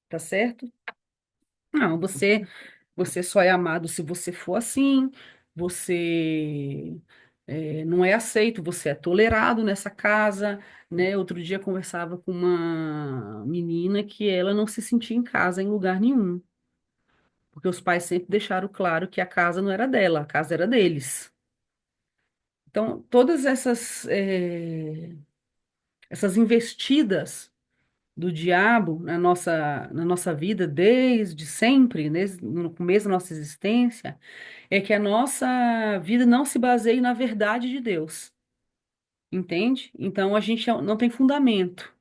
tá certo? Não, você só é amado se você for assim, você não é aceito, você é tolerado nessa casa, né? Outro dia eu conversava com uma menina que ela não se sentia em casa em lugar nenhum, porque os pais sempre deixaram claro que a casa não era dela, a casa era deles. Então, todas essas investidas do diabo na nossa vida, desde sempre, desde no começo da nossa existência, é que a nossa vida não se baseie na verdade de Deus, entende? Então, a gente não tem fundamento.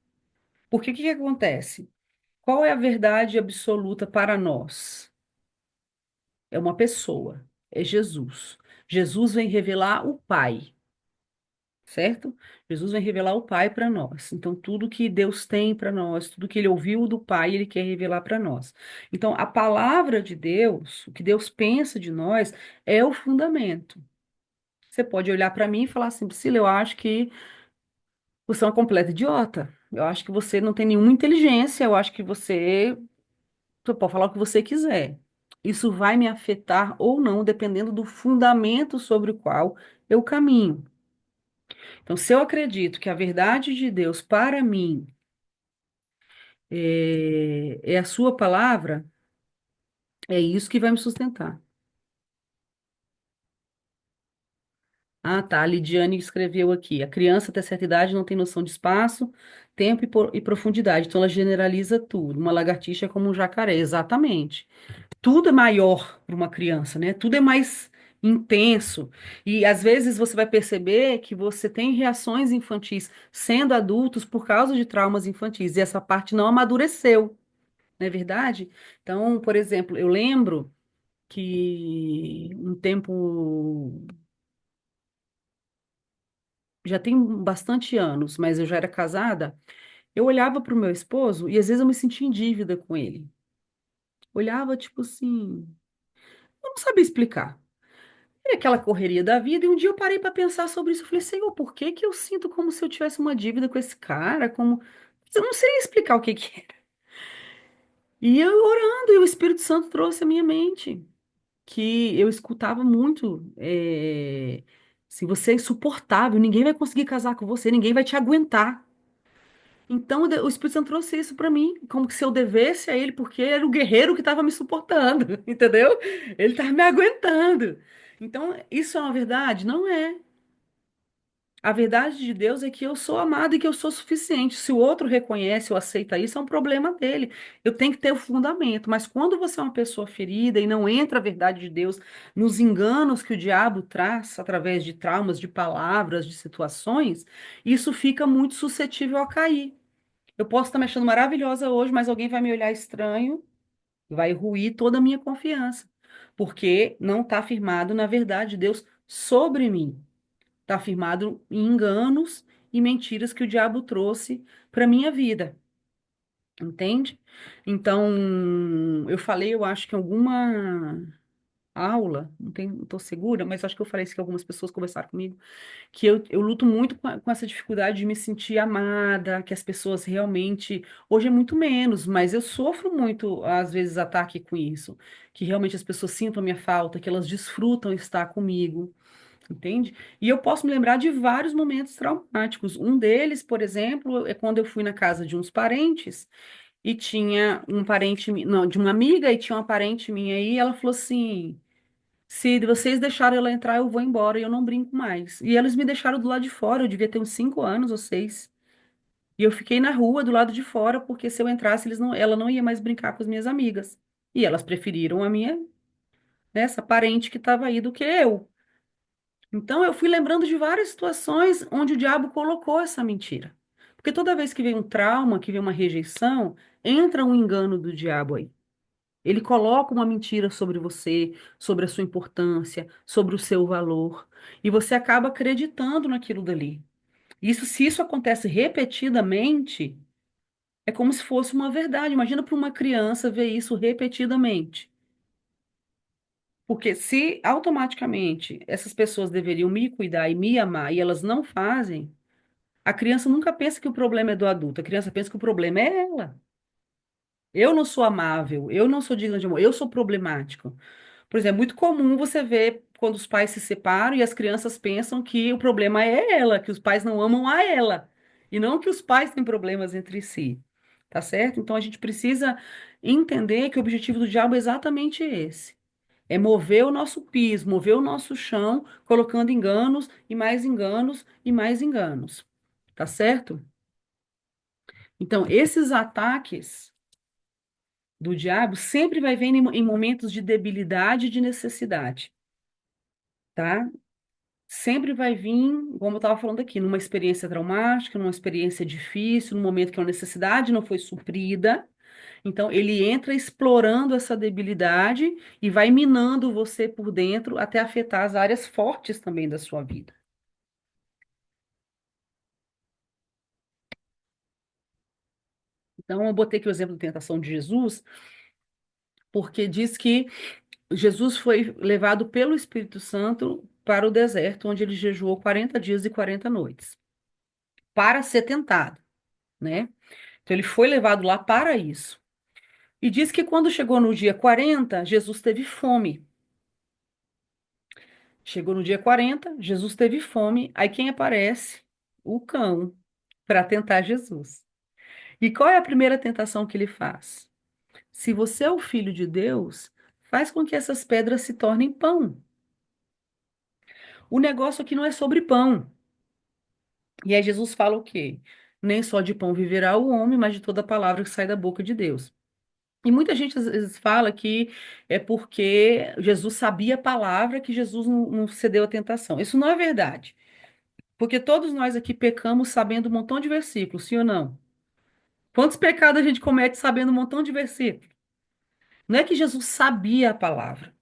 Porque o que que acontece? Qual é a verdade absoluta para nós? É uma pessoa, é Jesus. Jesus vem revelar o Pai, certo? Jesus vem revelar o Pai para nós. Então, tudo que Deus tem para nós, tudo que ele ouviu do Pai, ele quer revelar para nós. Então, a palavra de Deus, o que Deus pensa de nós, é o fundamento. Você pode olhar para mim e falar assim, Priscila, eu acho que você é uma completa idiota. Eu acho que você não tem nenhuma inteligência. Eu acho que você pode falar o que você quiser. Isso vai me afetar ou não, dependendo do fundamento sobre o qual eu caminho. Então, se eu acredito que a verdade de Deus para mim é a sua palavra, é isso que vai me sustentar. Ah, tá. A Lidiane escreveu aqui. A criança até certa idade não tem noção de espaço, tempo e profundidade. Então, ela generaliza tudo. Uma lagartixa é como um jacaré. Exatamente. Tudo é maior para uma criança, né? Tudo é mais intenso. E às vezes você vai perceber que você tem reações infantis sendo adultos por causa de traumas infantis. E essa parte não amadureceu, não é verdade? Então, por exemplo, eu lembro que um tempo, já tem bastante anos, mas eu já era casada, eu olhava para o meu esposo e às vezes eu me sentia em dívida com ele. Olhava tipo assim, eu não sabia explicar. E aquela correria da vida, e um dia eu parei para pensar sobre isso. Eu falei, Senhor, por que que eu sinto como se eu tivesse uma dívida com esse cara? Como. Eu não sei explicar o que que era. E eu orando, e o Espírito Santo trouxe à minha mente que eu escutava muito. Se você é insuportável, ninguém vai conseguir casar com você, ninguém vai te aguentar. Então o Espírito Santo trouxe isso para mim, como que se eu devesse a ele, porque era o guerreiro que estava me suportando, entendeu? Ele estava me aguentando. Então, isso é uma verdade? Não é. A verdade de Deus é que eu sou amado e que eu sou suficiente. Se o outro reconhece ou aceita isso, é um problema dele. Eu tenho que ter o fundamento. Mas quando você é uma pessoa ferida e não entra a verdade de Deus nos enganos que o diabo traz através de traumas, de palavras, de situações, isso fica muito suscetível a cair. Eu posso estar me achando maravilhosa hoje, mas alguém vai me olhar estranho, vai ruir toda a minha confiança, porque não está firmado na verdade de Deus sobre mim. Está firmado em enganos e mentiras que o diabo trouxe para minha vida, entende? Então, eu falei, eu acho que em alguma aula, não estou segura, mas acho que eu falei isso que algumas pessoas conversaram comigo, que eu luto muito com essa dificuldade de me sentir amada, que as pessoas realmente, hoje é muito menos, mas eu sofro muito, às vezes, ataque com isso, que realmente as pessoas sintam a minha falta, que elas desfrutam estar comigo. Entende? E eu posso me lembrar de vários momentos traumáticos. Um deles, por exemplo, é quando eu fui na casa de uns parentes e tinha um parente, não, de uma amiga e tinha uma parente minha aí, e ela falou assim: se vocês deixarem ela entrar, eu vou embora e eu não brinco mais. E eles me deixaram do lado de fora, eu devia ter uns 5 anos ou 6. E eu fiquei na rua do lado de fora, porque se eu entrasse, ela não ia mais brincar com as minhas amigas. E elas preferiram a minha, né, essa parente que estava aí do que eu. Então, eu fui lembrando de várias situações onde o diabo colocou essa mentira. Porque toda vez que vem um trauma, que vem uma rejeição, entra um engano do diabo aí. Ele coloca uma mentira sobre você, sobre a sua importância, sobre o seu valor, e você acaba acreditando naquilo dali. Isso, se isso acontece repetidamente, é como se fosse uma verdade. Imagina para uma criança ver isso repetidamente. Porque se automaticamente essas pessoas deveriam me cuidar e me amar e elas não fazem, a criança nunca pensa que o problema é do adulto, a criança pensa que o problema é ela. Eu não sou amável, eu não sou digna de amor, eu sou problemático. Por exemplo, é muito comum você ver quando os pais se separam e as crianças pensam que o problema é ela, que os pais não amam a ela, e não que os pais têm problemas entre si. Tá certo? Então a gente precisa entender que o objetivo do diabo é exatamente esse. É mover o nosso piso, mover o nosso chão, colocando enganos e mais enganos e mais enganos. Tá certo? Então, esses ataques do diabo sempre vai vir em momentos de debilidade e de necessidade, tá? Sempre vai vir, como eu estava falando aqui, numa experiência traumática, numa experiência difícil, num momento que a necessidade não foi suprida. Então, ele entra explorando essa debilidade e vai minando você por dentro até afetar as áreas fortes também da sua vida. Então, eu botei aqui o exemplo da tentação de Jesus, porque diz que Jesus foi levado pelo Espírito Santo para o deserto, onde ele jejuou 40 dias e 40 noites, para ser tentado, né? Então, ele foi levado lá para isso. E diz que quando chegou no dia 40, Jesus teve fome. Chegou no dia 40, Jesus teve fome. Aí quem aparece? O cão, para tentar Jesus. E qual é a primeira tentação que ele faz? Se você é o filho de Deus, faz com que essas pedras se tornem pão. O negócio aqui não é sobre pão. E aí Jesus fala o quê? Nem só de pão viverá o homem, mas de toda palavra que sai da boca de Deus. E muita gente às vezes fala que é porque Jesus sabia a palavra que Jesus não cedeu à tentação. Isso não é verdade. Porque todos nós aqui pecamos sabendo um montão de versículos, sim ou não? Quantos pecados a gente comete sabendo um montão de versículos? Não é que Jesus sabia a palavra.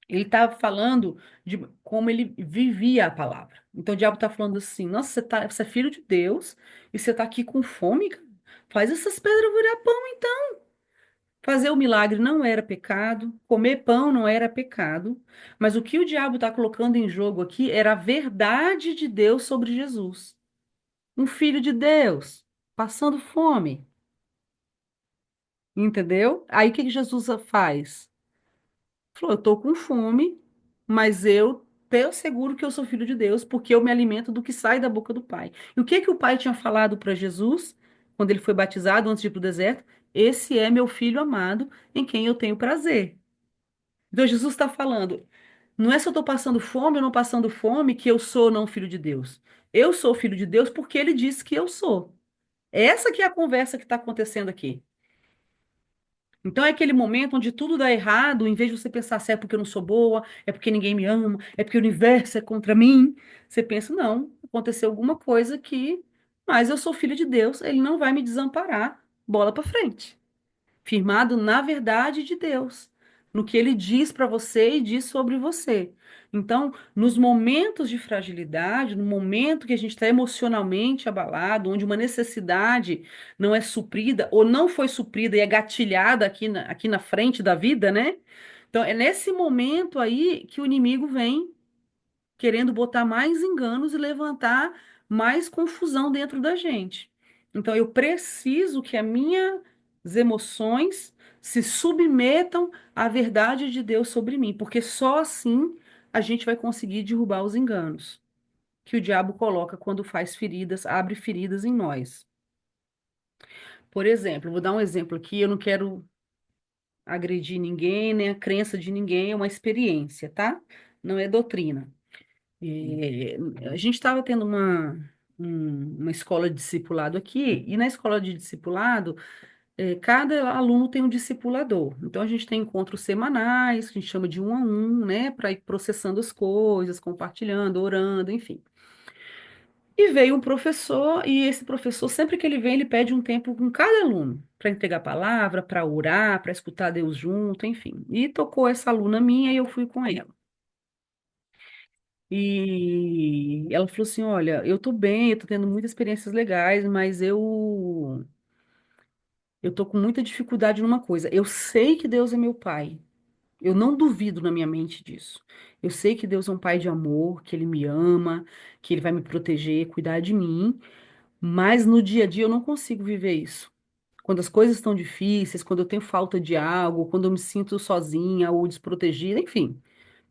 Ele estava falando de como ele vivia a palavra. Então o diabo está falando assim: nossa, você é filho de Deus e você está aqui com fome, cara? Faz essas pedras virar pão, então. Fazer o milagre não era pecado, comer pão não era pecado, mas o que o diabo está colocando em jogo aqui era a verdade de Deus sobre Jesus. Um filho de Deus, passando fome, entendeu? Aí o que que Jesus faz? Falou, eu estou com fome, mas eu tenho seguro que eu sou filho de Deus, porque eu me alimento do que sai da boca do Pai. E o que que o Pai tinha falado para Jesus, quando ele foi batizado, antes de ir para o deserto? Esse é meu filho amado, em quem eu tenho prazer. Então Jesus está falando, não é se eu estou passando fome ou não passando fome que eu sou ou não filho de Deus. Eu sou filho de Deus porque ele disse que eu sou. Essa que é a conversa que está acontecendo aqui. Então é aquele momento onde tudo dá errado, em vez de você pensar se é porque eu não sou boa, é porque ninguém me ama, é porque o universo é contra mim, você pensa, não, aconteceu alguma coisa que, mas eu sou filho de Deus, ele não vai me desamparar. Bola para frente. Firmado na verdade de Deus, no que ele diz para você e diz sobre você. Então, nos momentos de fragilidade, no momento que a gente está emocionalmente abalado, onde uma necessidade não é suprida ou não foi suprida e é gatilhada aqui na frente da vida, né? Então, é nesse momento aí que o inimigo vem querendo botar mais enganos e levantar mais confusão dentro da gente. Então, eu preciso que as minhas emoções se submetam à verdade de Deus sobre mim, porque só assim a gente vai conseguir derrubar os enganos que o diabo coloca quando faz feridas, abre feridas em nós. Por exemplo, vou dar um exemplo aqui, eu não quero agredir ninguém, nem a crença de ninguém, é uma experiência, tá? Não é doutrina. É, a gente estava tendo uma escola de discipulado aqui, e na escola de discipulado, cada aluno tem um discipulador. Então, a gente tem encontros semanais, que a gente chama de um a um, né, para ir processando as coisas, compartilhando, orando, enfim. E veio um professor, e esse professor, sempre que ele vem, ele pede um tempo com cada aluno, para entregar a palavra, para orar, para escutar Deus junto, enfim. E tocou essa aluna minha e eu fui com ela. E ela falou assim: Olha, eu tô bem, eu tô tendo muitas experiências legais, mas eu tô com muita dificuldade numa coisa. Eu sei que Deus é meu pai. Eu não duvido na minha mente disso. Eu sei que Deus é um pai de amor, que ele me ama, que ele vai me proteger, cuidar de mim, mas no dia a dia eu não consigo viver isso. Quando as coisas estão difíceis, quando eu tenho falta de algo, quando eu me sinto sozinha ou desprotegida, enfim.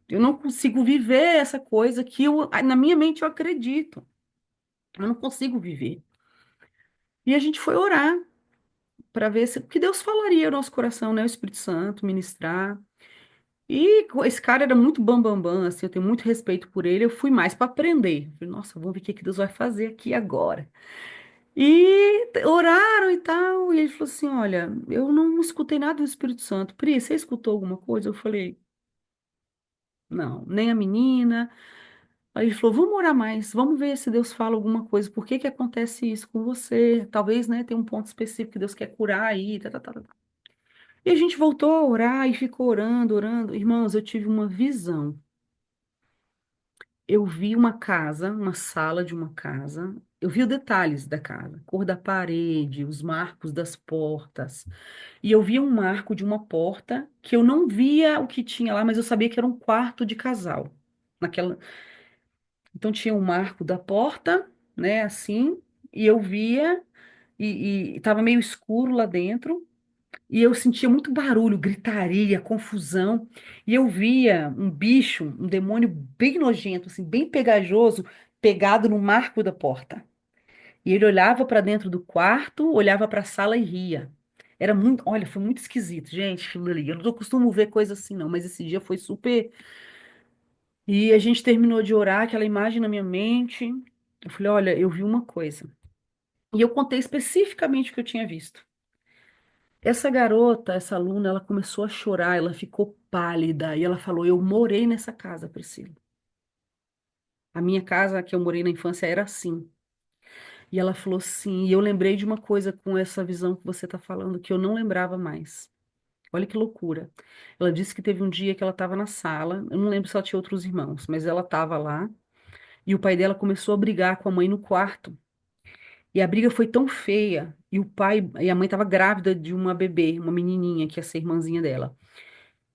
Eu não consigo viver essa coisa que na minha mente eu acredito. Eu não consigo viver. E a gente foi orar para ver se, o que Deus falaria no nosso coração, né? O Espírito Santo, ministrar. E esse cara era muito bambambam, bam, bam, assim, eu tenho muito respeito por ele. Eu fui mais para aprender. Falei, nossa, vamos ver o que que Deus vai fazer aqui agora. E oraram e tal. E ele falou assim: Olha, eu não escutei nada do Espírito Santo. Pri, você escutou alguma coisa? Eu falei: Não, nem a menina. Aí ele falou, vamos orar mais, vamos ver se Deus fala alguma coisa, por que que acontece isso com você? Talvez, né, tem um ponto específico que Deus quer curar aí, tá, tá, tá, tá. E a gente voltou a orar e ficou orando, orando. Irmãos, eu tive uma visão. Eu vi uma casa, uma sala de uma casa. Eu vi os detalhes da casa, cor da parede, os marcos das portas. E eu via um marco de uma porta que eu não via o que tinha lá, mas eu sabia que era um quarto de casal. Naquela... Então tinha um marco da porta, né, assim, e eu via e estava meio escuro lá dentro. E eu sentia muito barulho, gritaria, confusão. E eu via um bicho, um demônio bem nojento, assim, bem pegajoso, pegado no marco da porta. E ele olhava para dentro do quarto, olhava para a sala e ria. Era muito, olha, foi muito esquisito, gente, aquilo ali. Eu não costumo ver coisa assim, não, mas esse dia foi super. E a gente terminou de orar, aquela imagem na minha mente. Eu falei, olha, eu vi uma coisa. E eu contei especificamente o que eu tinha visto. Essa garota, essa aluna, ela começou a chorar, ela ficou pálida e ela falou: Eu morei nessa casa, Priscila. A minha casa que eu morei na infância era assim. E ela falou: Sim. E eu lembrei de uma coisa com essa visão que você está falando que eu não lembrava mais. Olha que loucura. Ela disse que teve um dia que ela estava na sala, eu não lembro se ela tinha outros irmãos, mas ela estava lá e o pai dela começou a brigar com a mãe no quarto. E a briga foi tão feia, e o pai e a mãe estava grávida de uma bebê, uma menininha que ia ser irmãzinha dela.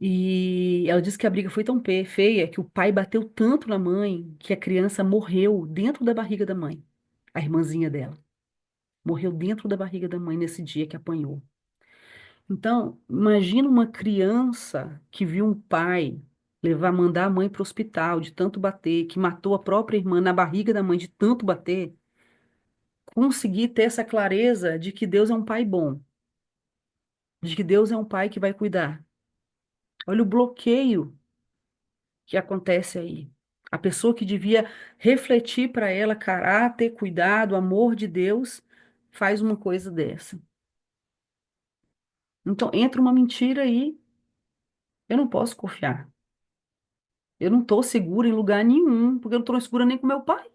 E ela disse que a briga foi tão feia que o pai bateu tanto na mãe que a criança morreu dentro da barriga da mãe, a irmãzinha dela. Morreu dentro da barriga da mãe nesse dia que apanhou. Então, imagina uma criança que viu um pai mandar a mãe para o hospital de tanto bater, que matou a própria irmã na barriga da mãe de tanto bater, conseguir ter essa clareza de que Deus é um pai bom, de que Deus é um pai que vai cuidar. Olha o bloqueio que acontece aí. A pessoa que devia refletir para ela caráter, cuidado, amor de Deus, faz uma coisa dessa. Então, entra uma mentira aí, eu não posso confiar. Eu não estou segura em lugar nenhum, porque eu não estou segura nem com meu pai.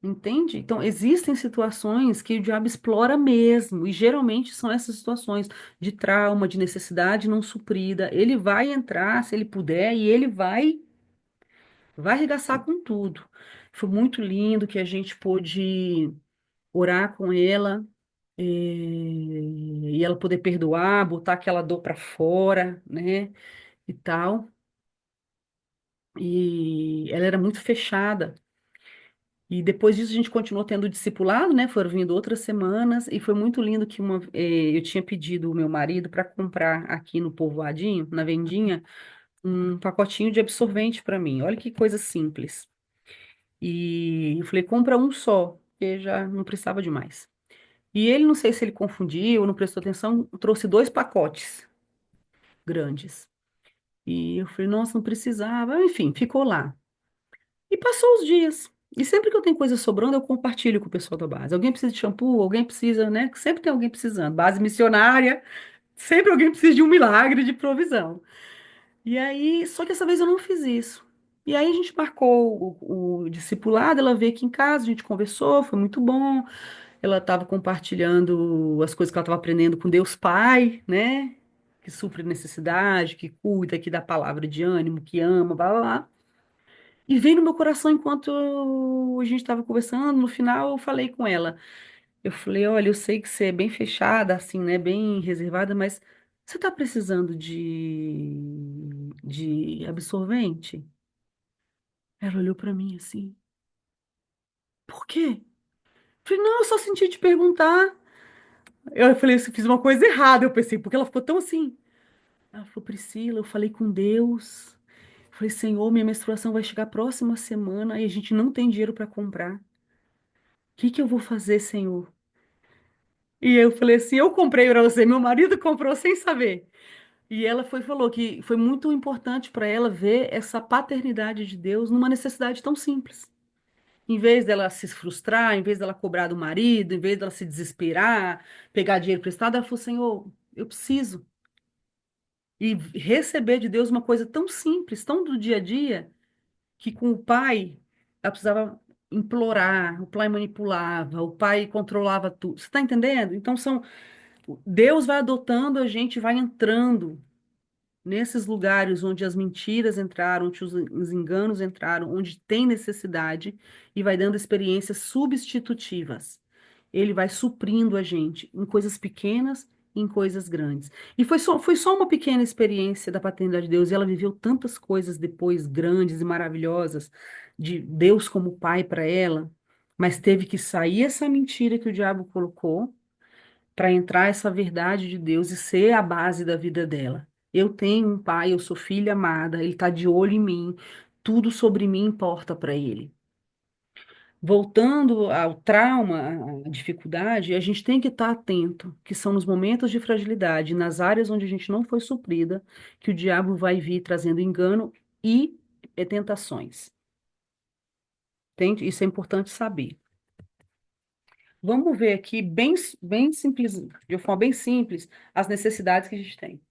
Entende? Então, existem situações que o diabo explora mesmo, e geralmente são essas situações de trauma, de necessidade não suprida. Ele vai entrar, se ele puder, e ele vai arregaçar com tudo. Foi muito lindo que a gente pôde orar com ela, e ela poder perdoar, botar aquela dor para fora, né, e tal. E ela era muito fechada. E depois disso a gente continuou tendo discipulado, né? Foram vindo outras semanas e foi muito lindo que eu tinha pedido o meu marido para comprar aqui no Povoadinho, na vendinha, um pacotinho de absorvente para mim. Olha que coisa simples. E eu falei, compra um só, porque já não precisava de mais. E ele, não sei se ele confundiu, não prestou atenção, trouxe dois pacotes grandes. E eu falei, nossa, não precisava. Enfim, ficou lá. E passou os dias. E sempre que eu tenho coisa sobrando, eu compartilho com o pessoal da base. Alguém precisa de shampoo, alguém precisa, né? Sempre tem alguém precisando. Base missionária, sempre alguém precisa de um milagre de provisão. E aí, só que dessa vez eu não fiz isso. E aí a gente marcou o discipulado, ela veio aqui em casa, a gente conversou, foi muito bom. Ela estava compartilhando as coisas que ela estava aprendendo com Deus Pai, né? Que supre necessidade, que cuida, que dá palavra de ânimo, que ama, blá blá blá. E veio no meu coração enquanto a gente estava conversando. No final, eu falei com ela. Eu falei: Olha, eu sei que você é bem fechada, assim, né? Bem reservada, mas você está precisando de absorvente? Ela olhou para mim assim: Por quê? Eu falei: Não, eu só senti te perguntar. Eu falei: Eu fiz uma coisa errada. Eu pensei, porque ela ficou tão assim. Ela falou: Priscila, eu falei com Deus. Eu falei: Senhor, minha menstruação vai chegar próxima semana e a gente não tem dinheiro para comprar. O que que eu vou fazer, Senhor? E eu falei assim, eu comprei para você, meu marido comprou sem saber. E ela falou que foi muito importante para ela ver essa paternidade de Deus numa necessidade tão simples. Em vez dela se frustrar, em vez dela cobrar do marido, em vez dela se desesperar, pegar dinheiro emprestado, ela falou, Senhor, eu preciso. E receber de Deus uma coisa tão simples, tão do dia a dia, que com o pai ela precisava implorar, o pai manipulava, o pai controlava tudo. Você está entendendo? Então são Deus vai adotando a gente, vai entrando nesses lugares onde as mentiras entraram, onde os enganos entraram, onde tem necessidade, e vai dando experiências substitutivas. Ele vai suprindo a gente em coisas pequenas e em coisas grandes. E foi só uma pequena experiência da paternidade de Deus, e ela viveu tantas coisas depois grandes e maravilhosas, de Deus como pai para ela, mas teve que sair essa mentira que o diabo colocou para entrar essa verdade de Deus e ser a base da vida dela. Eu tenho um pai, eu sou filha amada, ele está de olho em mim, tudo sobre mim importa para ele. Voltando ao trauma, à dificuldade, a gente tem que estar atento, que são nos momentos de fragilidade, nas áreas onde a gente não foi suprida, que o diabo vai vir trazendo engano e tentações. Entende? Isso é importante saber. Vamos ver aqui, bem simples, de uma forma bem simples, as necessidades que a gente tem.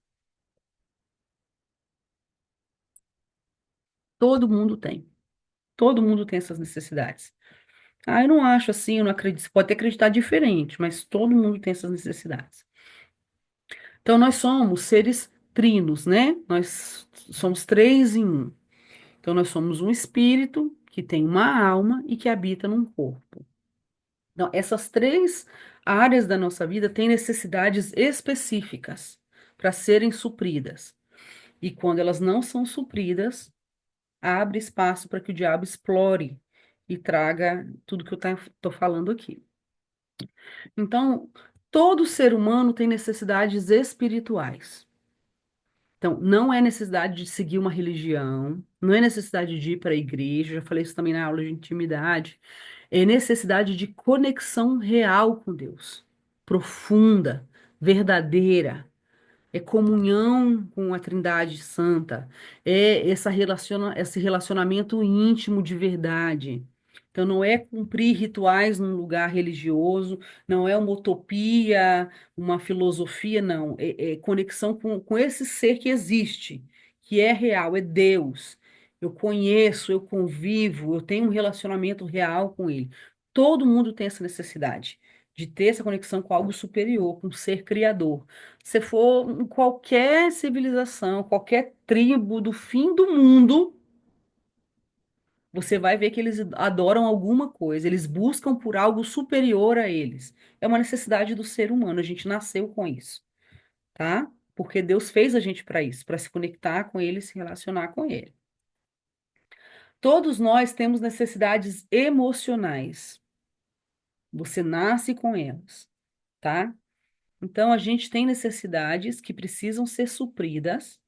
Todo mundo tem. Todo mundo tem essas necessidades. Ah, eu não acho assim, eu não acredito. Você pode até acreditar diferente, mas todo mundo tem essas necessidades. Então, nós somos seres trinos, né? Nós somos três em um. Então, nós somos um espírito que tem uma alma e que habita num corpo. Então, essas três áreas da nossa vida têm necessidades específicas para serem supridas. E quando elas não são supridas, abre espaço para que o diabo explore e traga tudo que eu estou falando aqui. Então, todo ser humano tem necessidades espirituais. Então, não é necessidade de seguir uma religião, não é necessidade de ir para a igreja, já falei isso também na aula de intimidade, é necessidade de conexão real com Deus, profunda, verdadeira. É comunhão com a Trindade Santa, é esse relacionamento íntimo de verdade. Então, não é cumprir rituais num lugar religioso, não é uma utopia, uma filosofia, não. É conexão com esse ser que existe, que é real, é Deus. Eu conheço, eu convivo, eu tenho um relacionamento real com Ele. Todo mundo tem essa necessidade de ter essa conexão com algo superior, com um ser criador. Se for em qualquer civilização, qualquer tribo do fim do mundo, você vai ver que eles adoram alguma coisa, eles buscam por algo superior a eles. É uma necessidade do ser humano, a gente nasceu com isso, tá? Porque Deus fez a gente para isso, para se conectar com ele, se relacionar com ele. Todos nós temos necessidades emocionais. Você nasce com elas, tá? Então a gente tem necessidades que precisam ser supridas.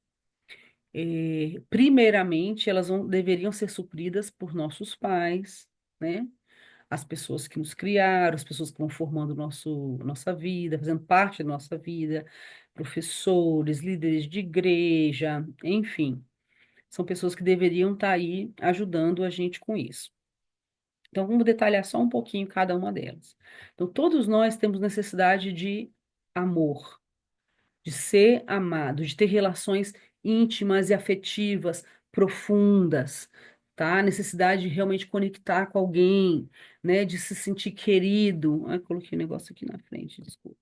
Primeiramente, deveriam ser supridas por nossos pais, né? As pessoas que nos criaram, as pessoas que vão formando nossa vida, fazendo parte da nossa vida, professores, líderes de igreja, enfim, são pessoas que deveriam estar aí ajudando a gente com isso. Então, vamos detalhar só um pouquinho cada uma delas. Então, todos nós temos necessidade de amor, de ser amado, de ter relações íntimas e afetivas profundas, tá? Necessidade de realmente conectar com alguém, né? De se sentir querido. Ai, coloquei um negócio aqui na frente, desculpa.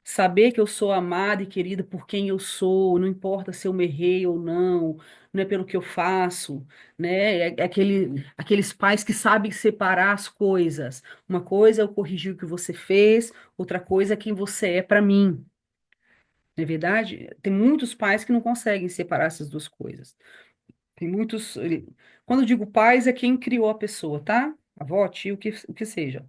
Saber que eu sou amada e querida por quem eu sou, não importa se eu me errei ou não, não é pelo que eu faço, né? É aqueles pais que sabem separar as coisas. Uma coisa é eu corrigir o que você fez, outra coisa é quem você é para mim. Não é verdade? Tem muitos pais que não conseguem separar essas duas coisas. Tem muitos. Quando eu digo pais, é quem criou a pessoa, tá? Avó, tio, o que seja.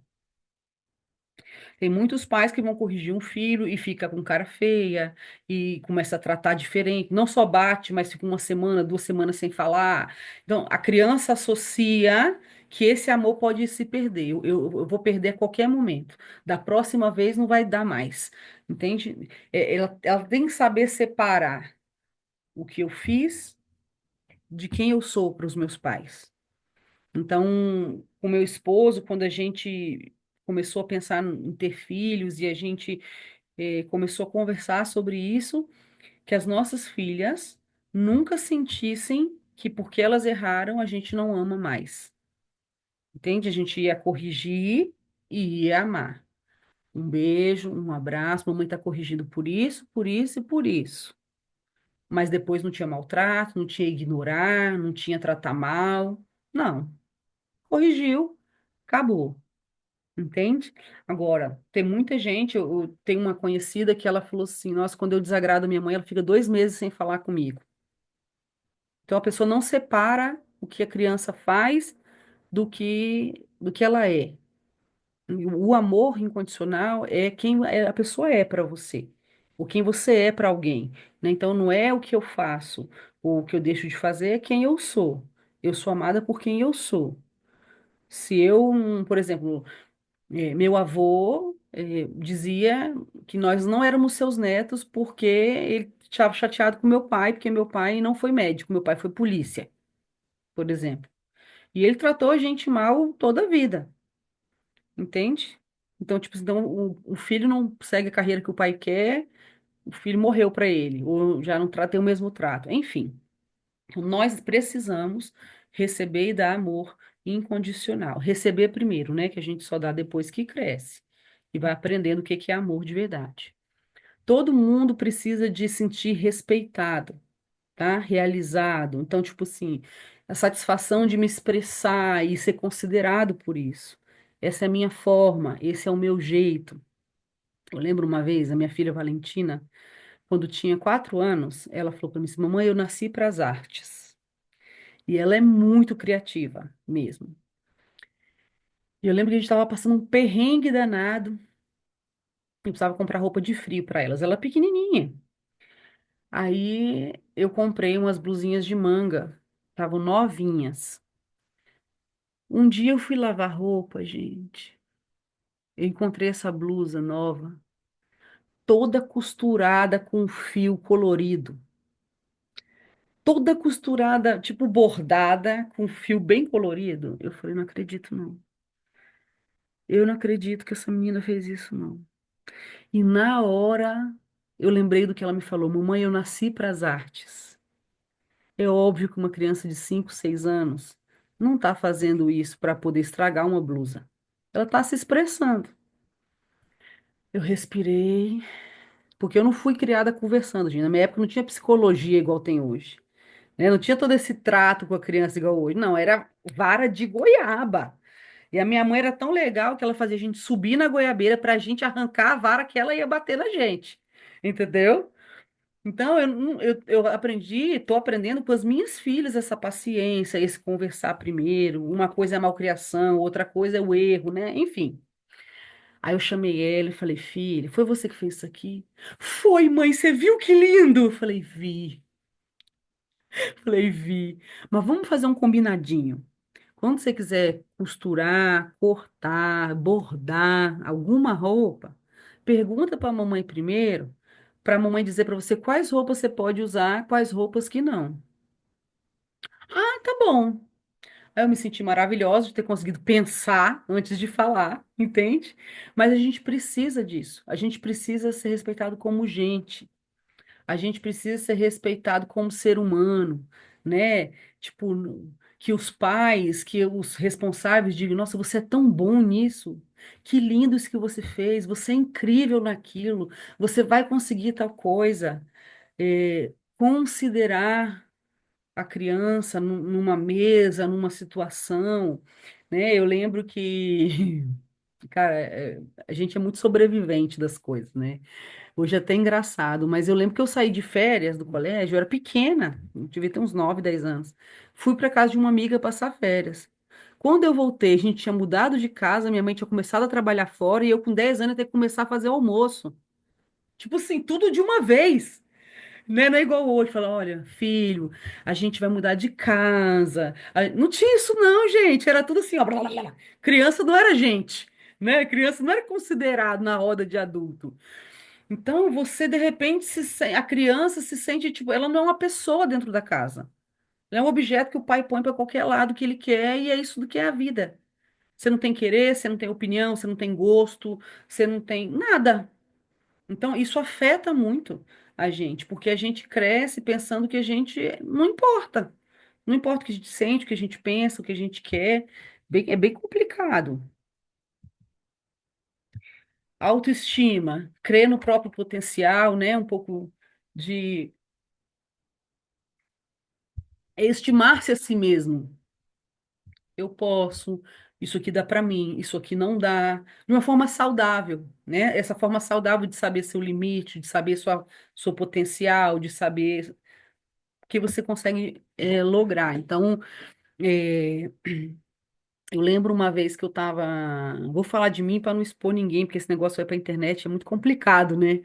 Tem muitos pais que vão corrigir um filho e fica com cara feia e começa a tratar diferente. Não só bate, mas fica uma semana, 2 semanas sem falar. Então, a criança associa que esse amor pode se perder. Eu vou perder a qualquer momento. Da próxima vez não vai dar mais. Entende? Ela tem que saber separar o que eu fiz de quem eu sou para os meus pais. Então, com meu esposo, quando a gente começou a pensar em ter filhos e a gente começou a conversar sobre isso, que as nossas filhas nunca sentissem que porque elas erraram, a gente não ama mais. Entende? A gente ia corrigir e ia amar. Um beijo, um abraço. Mamãe está corrigindo por isso, por isso e por isso. Mas depois não tinha maltrato, não tinha ignorar, não tinha tratar mal. Não. Corrigiu, acabou. Entende? Agora, tem muita gente, eu tenho uma conhecida que ela falou assim, nossa, quando eu desagrado a minha mãe, ela fica 2 meses sem falar comigo. Então a pessoa não separa o que a criança faz do que ela é. O amor incondicional é quem a pessoa é para você, ou quem você é para alguém, né? Então não é o que eu faço ou o que eu deixo de fazer, é quem eu sou. Eu sou amada por quem eu sou. Se eu, por exemplo, meu avô, dizia que nós não éramos seus netos porque ele estava chateado com meu pai, porque meu pai não foi médico, meu pai foi polícia, por exemplo. E ele tratou a gente mal toda a vida, entende? Então, tipo, então, o filho não segue a carreira que o pai quer, o filho morreu para ele, ou já não tem o mesmo trato. Enfim, então, nós precisamos receber e dar amor incondicional. Receber primeiro, né? Que a gente só dá depois que cresce e vai aprendendo o que que é amor de verdade. Todo mundo precisa de sentir respeitado, tá? Realizado. Então, tipo assim, a satisfação de me expressar e ser considerado por isso. Essa é a minha forma, esse é o meu jeito. Eu lembro uma vez, a minha filha Valentina, quando tinha 4 anos, ela falou para mim assim, mamãe, eu nasci para as artes. E ela é muito criativa, mesmo. E eu lembro que a gente estava passando um perrengue danado, e precisava comprar roupa de frio para elas. Ela é pequenininha. Aí eu comprei umas blusinhas de manga, estavam novinhas. Um dia eu fui lavar roupa, gente. Eu encontrei essa blusa nova, toda costurada com fio colorido. Toda costurada, tipo bordada, com fio bem colorido. Eu falei, não acredito, não. Eu não acredito que essa menina fez isso, não. E na hora, eu lembrei do que ela me falou: mamãe, eu nasci para as artes. É óbvio que uma criança de 5, 6 anos não está fazendo isso para poder estragar uma blusa. Ela está se expressando. Eu respirei, porque eu não fui criada conversando, gente. Na minha época não tinha psicologia igual tem hoje, né? Não tinha todo esse trato com a criança igual hoje. Não, era vara de goiaba. E a minha mãe era tão legal que ela fazia a gente subir na goiabeira para a gente arrancar a vara que ela ia bater na gente. Entendeu? Então, eu aprendi, estou aprendendo com as minhas filhas essa paciência, esse conversar primeiro. Uma coisa é a malcriação, outra coisa é o erro, né? Enfim. Aí eu chamei ela e falei, filha, foi você que fez isso aqui? Foi, mãe, você viu que lindo? Eu falei, vi. Falei, vi. Mas vamos fazer um combinadinho. Quando você quiser costurar, cortar, bordar alguma roupa, pergunta para a mamãe primeiro, para a mamãe dizer para você quais roupas você pode usar, quais roupas que não. Ah, tá bom. Aí eu me senti maravilhosa de ter conseguido pensar antes de falar, entende? Mas a gente precisa disso. A gente precisa ser respeitado como gente. A gente precisa ser respeitado como ser humano, né? Tipo, que os pais, que os responsáveis digam: Nossa, você é tão bom nisso. Que lindo isso que você fez. Você é incrível naquilo. Você vai conseguir tal coisa. Considerar a criança numa mesa, numa situação, né? Eu lembro que, cara, a gente é muito sobrevivente das coisas, né? Hoje é até engraçado, mas eu lembro que eu saí de férias do colégio, eu era pequena, eu devia ter uns 9, 10 anos. Fui para casa de uma amiga passar férias. Quando eu voltei, a gente tinha mudado de casa, minha mãe tinha começado a trabalhar fora e eu com 10 anos ia ter que começar a fazer almoço. Tipo assim, tudo de uma vez. Né? Não é igual hoje, falar, olha, filho, a gente vai mudar de casa. Não tinha isso não, gente, era tudo assim, ó. Blá, blá, blá. Criança não era gente, né? Criança não era considerado na roda de adulto. Então, você, de repente, a criança se sente, tipo, ela não é uma pessoa dentro da casa. Ela é um objeto que o pai põe para qualquer lado que ele quer e é isso do que é a vida. Você não tem querer, você não tem opinião, você não tem gosto, você não tem nada. Então, isso afeta muito a gente, porque a gente cresce pensando que a gente não importa. Não importa o que a gente sente, o que a gente pensa, o que a gente quer, é bem complicado. Autoestima, crer no próprio potencial, né? Um pouco de estimar-se a si mesmo. Eu posso, isso aqui dá para mim, isso aqui não dá, de uma forma saudável, né? Essa forma saudável de saber seu limite, de saber seu potencial, de saber o que você consegue lograr. Então, é, eu lembro uma vez que eu estava, vou falar de mim para não expor ninguém, porque esse negócio vai para a internet, é muito complicado, né?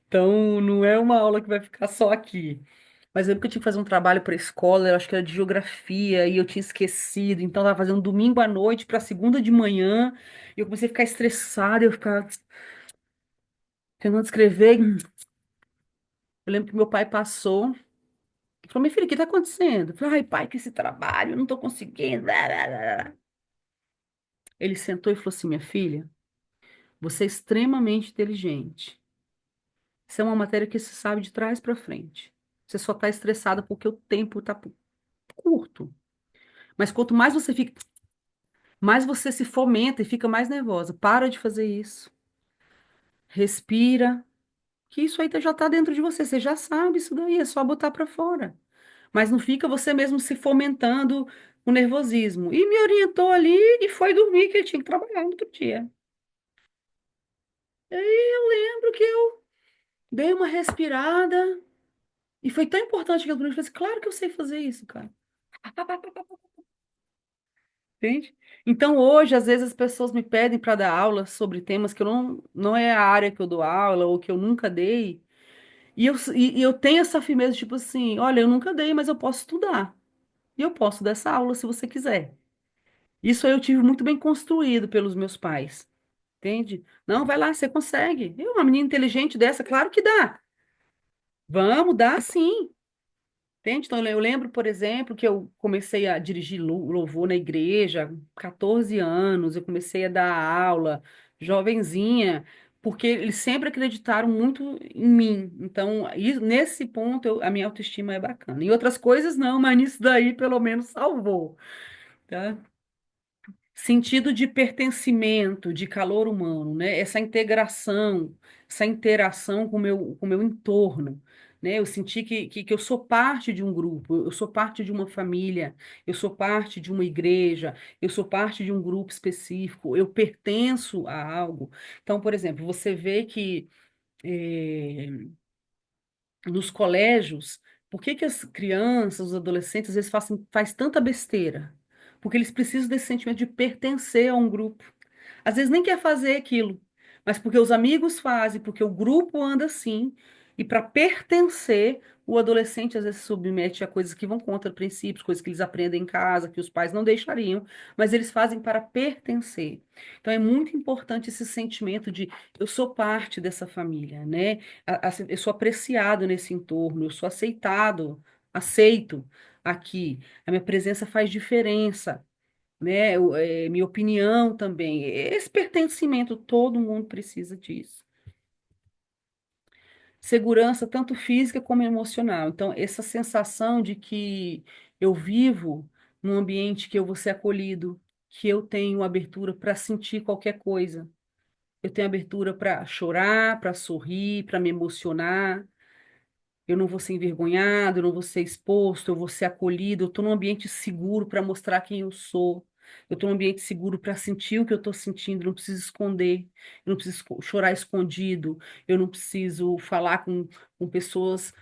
Então, não é uma aula que vai ficar só aqui. Mas eu lembro que eu tinha que fazer um trabalho para a escola, eu acho que era de geografia, e eu tinha esquecido. Então, eu estava fazendo domingo à noite para segunda de manhã, e eu comecei a ficar estressada, eu ficava tentando escrever. Eu lembro que meu pai passou e falou: Minha filha, o que está acontecendo? Eu falei: Ai, pai, que esse trabalho, eu não estou conseguindo. Blá, blá, blá, blá." Ele sentou e falou assim: Minha filha, você é extremamente inteligente. Isso é uma matéria que você sabe de trás para frente. Você só está estressada porque o tempo está curto. Mas quanto mais você fica, mais você se fomenta e fica mais nervosa. Para de fazer isso. Respira, que isso aí já está dentro de você. Você já sabe isso daí, é só botar para fora. Mas não fica você mesmo se fomentando o nervosismo. E me orientou ali e foi dormir, que ele tinha que trabalhar no outro dia. E aí eu lembro que eu dei uma respirada e foi tão importante que eu falei assim, claro que eu sei fazer isso, cara. Entende? Então, hoje, às vezes, as pessoas me pedem para dar aula sobre temas que eu não é a área que eu dou aula ou que eu nunca dei. E eu tenho essa firmeza, tipo assim, olha, eu nunca dei, mas eu posso estudar. E eu posso dar essa aula se você quiser. Isso aí eu tive muito bem construído pelos meus pais. Entende? Não, vai lá, você consegue. Eu, uma menina inteligente dessa, claro que dá. Vamos, dá sim. Entende? Então, eu lembro, por exemplo, que eu comecei a dirigir louvor na igreja, com 14 anos, eu comecei a dar aula, jovenzinha, porque eles sempre acreditaram muito em mim. Então, nesse ponto, a minha autoestima é bacana. Em outras coisas, não, mas nisso daí, pelo menos, salvou. Tá? Sentido de pertencimento, de calor humano, né? Essa integração, essa interação com o meu entorno, né? Eu senti que eu sou parte de um grupo, eu sou parte de uma família, eu sou parte de uma igreja, eu sou parte de um grupo específico, eu pertenço a algo. Então, por exemplo, você vê que eh, nos colégios, por que que as crianças, os adolescentes, às vezes faz tanta besteira? Porque eles precisam desse sentimento de pertencer a um grupo. Às vezes nem quer fazer aquilo, mas porque os amigos fazem, porque o grupo anda assim, e para pertencer, o adolescente às vezes se submete a coisas que vão contra princípios, coisas que eles aprendem em casa, que os pais não deixariam, mas eles fazem para pertencer. Então é muito importante esse sentimento de eu sou parte dessa família, né? Eu sou apreciado nesse entorno, eu sou aceitado, aceito aqui. A minha presença faz diferença, né? Minha opinião também. Esse pertencimento, todo mundo precisa disso. Segurança, tanto física como emocional. Então, essa sensação de que eu vivo num ambiente que eu vou ser acolhido, que eu tenho abertura para sentir qualquer coisa. Eu tenho abertura para chorar, para sorrir, para me emocionar. Eu não vou ser envergonhado, eu não vou ser exposto, eu vou ser acolhido. Eu estou num ambiente seguro para mostrar quem eu sou. Eu estou num ambiente seguro para sentir o que eu estou sentindo. Eu não preciso esconder, eu não preciso chorar escondido, eu não preciso falar com pessoas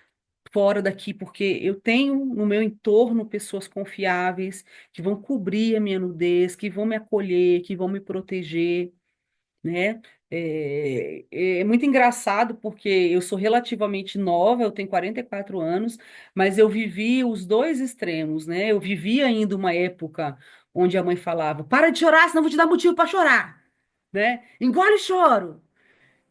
fora daqui, porque eu tenho no meu entorno pessoas confiáveis que vão cobrir a minha nudez, que vão me acolher, que vão me proteger, né? É muito engraçado porque eu sou relativamente nova, eu tenho 44 anos, mas eu vivi os dois extremos, né? Eu vivi ainda uma época onde a mãe falava: Para de chorar, senão eu vou te dar motivo para chorar, né? Engole o choro.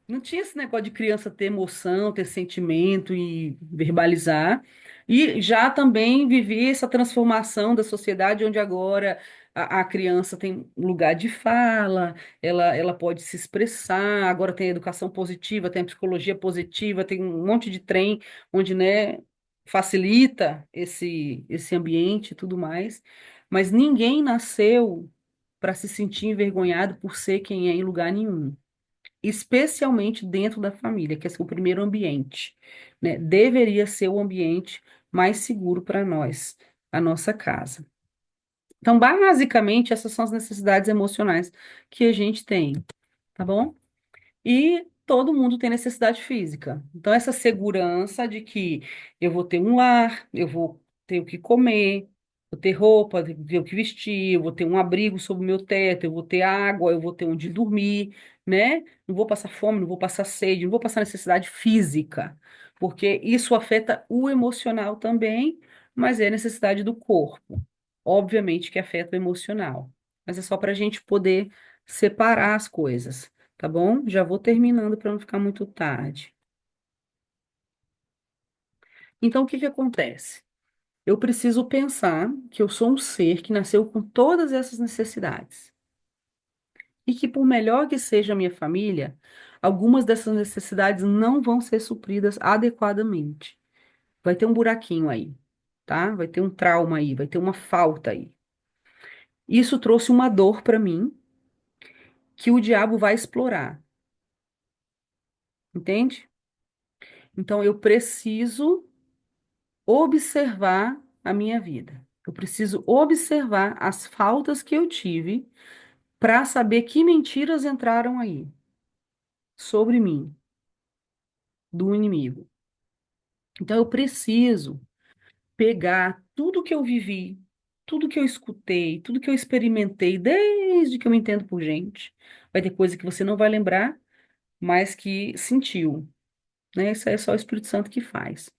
Não tinha esse negócio de criança ter emoção, ter sentimento e verbalizar. E já também vivi essa transformação da sociedade, onde agora a criança tem lugar de fala, ela pode se expressar, agora tem a educação positiva, tem a psicologia positiva, tem um monte de trem onde, né? facilita esse ambiente e tudo mais, mas ninguém nasceu para se sentir envergonhado por ser quem é em lugar nenhum, especialmente dentro da família, que é o primeiro ambiente, né? Deveria ser o ambiente mais seguro para nós, a nossa casa. Então, basicamente, essas são as necessidades emocionais que a gente tem, tá bom? E todo mundo tem necessidade física. Então, essa segurança de que eu vou ter um lar, eu vou ter o que comer, vou ter roupa, vou ter o que vestir, eu vou ter um abrigo sob o meu teto, eu vou ter água, eu vou ter onde dormir, né? Não vou passar fome, não vou passar sede, não vou passar necessidade física, porque isso afeta o emocional também, mas é necessidade do corpo. Obviamente que afeta o emocional, mas é só para a gente poder separar as coisas. Tá bom? Já vou terminando para não ficar muito tarde. Então, o que que acontece? Eu preciso pensar que eu sou um ser que nasceu com todas essas necessidades. E que, por melhor que seja a minha família, algumas dessas necessidades não vão ser supridas adequadamente. Vai ter um buraquinho aí, tá? Vai ter um trauma aí, vai ter uma falta aí. Isso trouxe uma dor para mim que o diabo vai explorar, entende? Então, eu preciso observar a minha vida. Eu preciso observar as faltas que eu tive para saber que mentiras entraram aí sobre mim, do inimigo. Então eu preciso pegar tudo que eu vivi, tudo que eu escutei, tudo que eu experimentei desde que eu me entendo por gente. Vai ter coisa que você não vai lembrar, mas que sentiu, né? Isso aí é só o Espírito Santo que faz.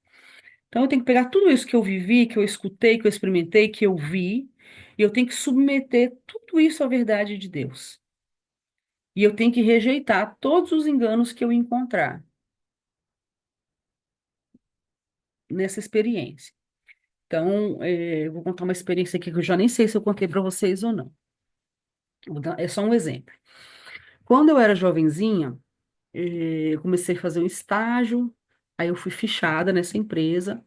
Então, eu tenho que pegar tudo isso que eu vivi, que eu escutei, que eu experimentei, que eu vi, e eu tenho que submeter tudo isso à verdade de Deus. E eu tenho que rejeitar todos os enganos que eu encontrar nessa experiência. Então, eu vou contar uma experiência aqui que eu já nem sei se eu contei para vocês ou não. É só um exemplo. Quando eu era jovenzinha, eu comecei a fazer um estágio, aí eu fui fichada nessa empresa.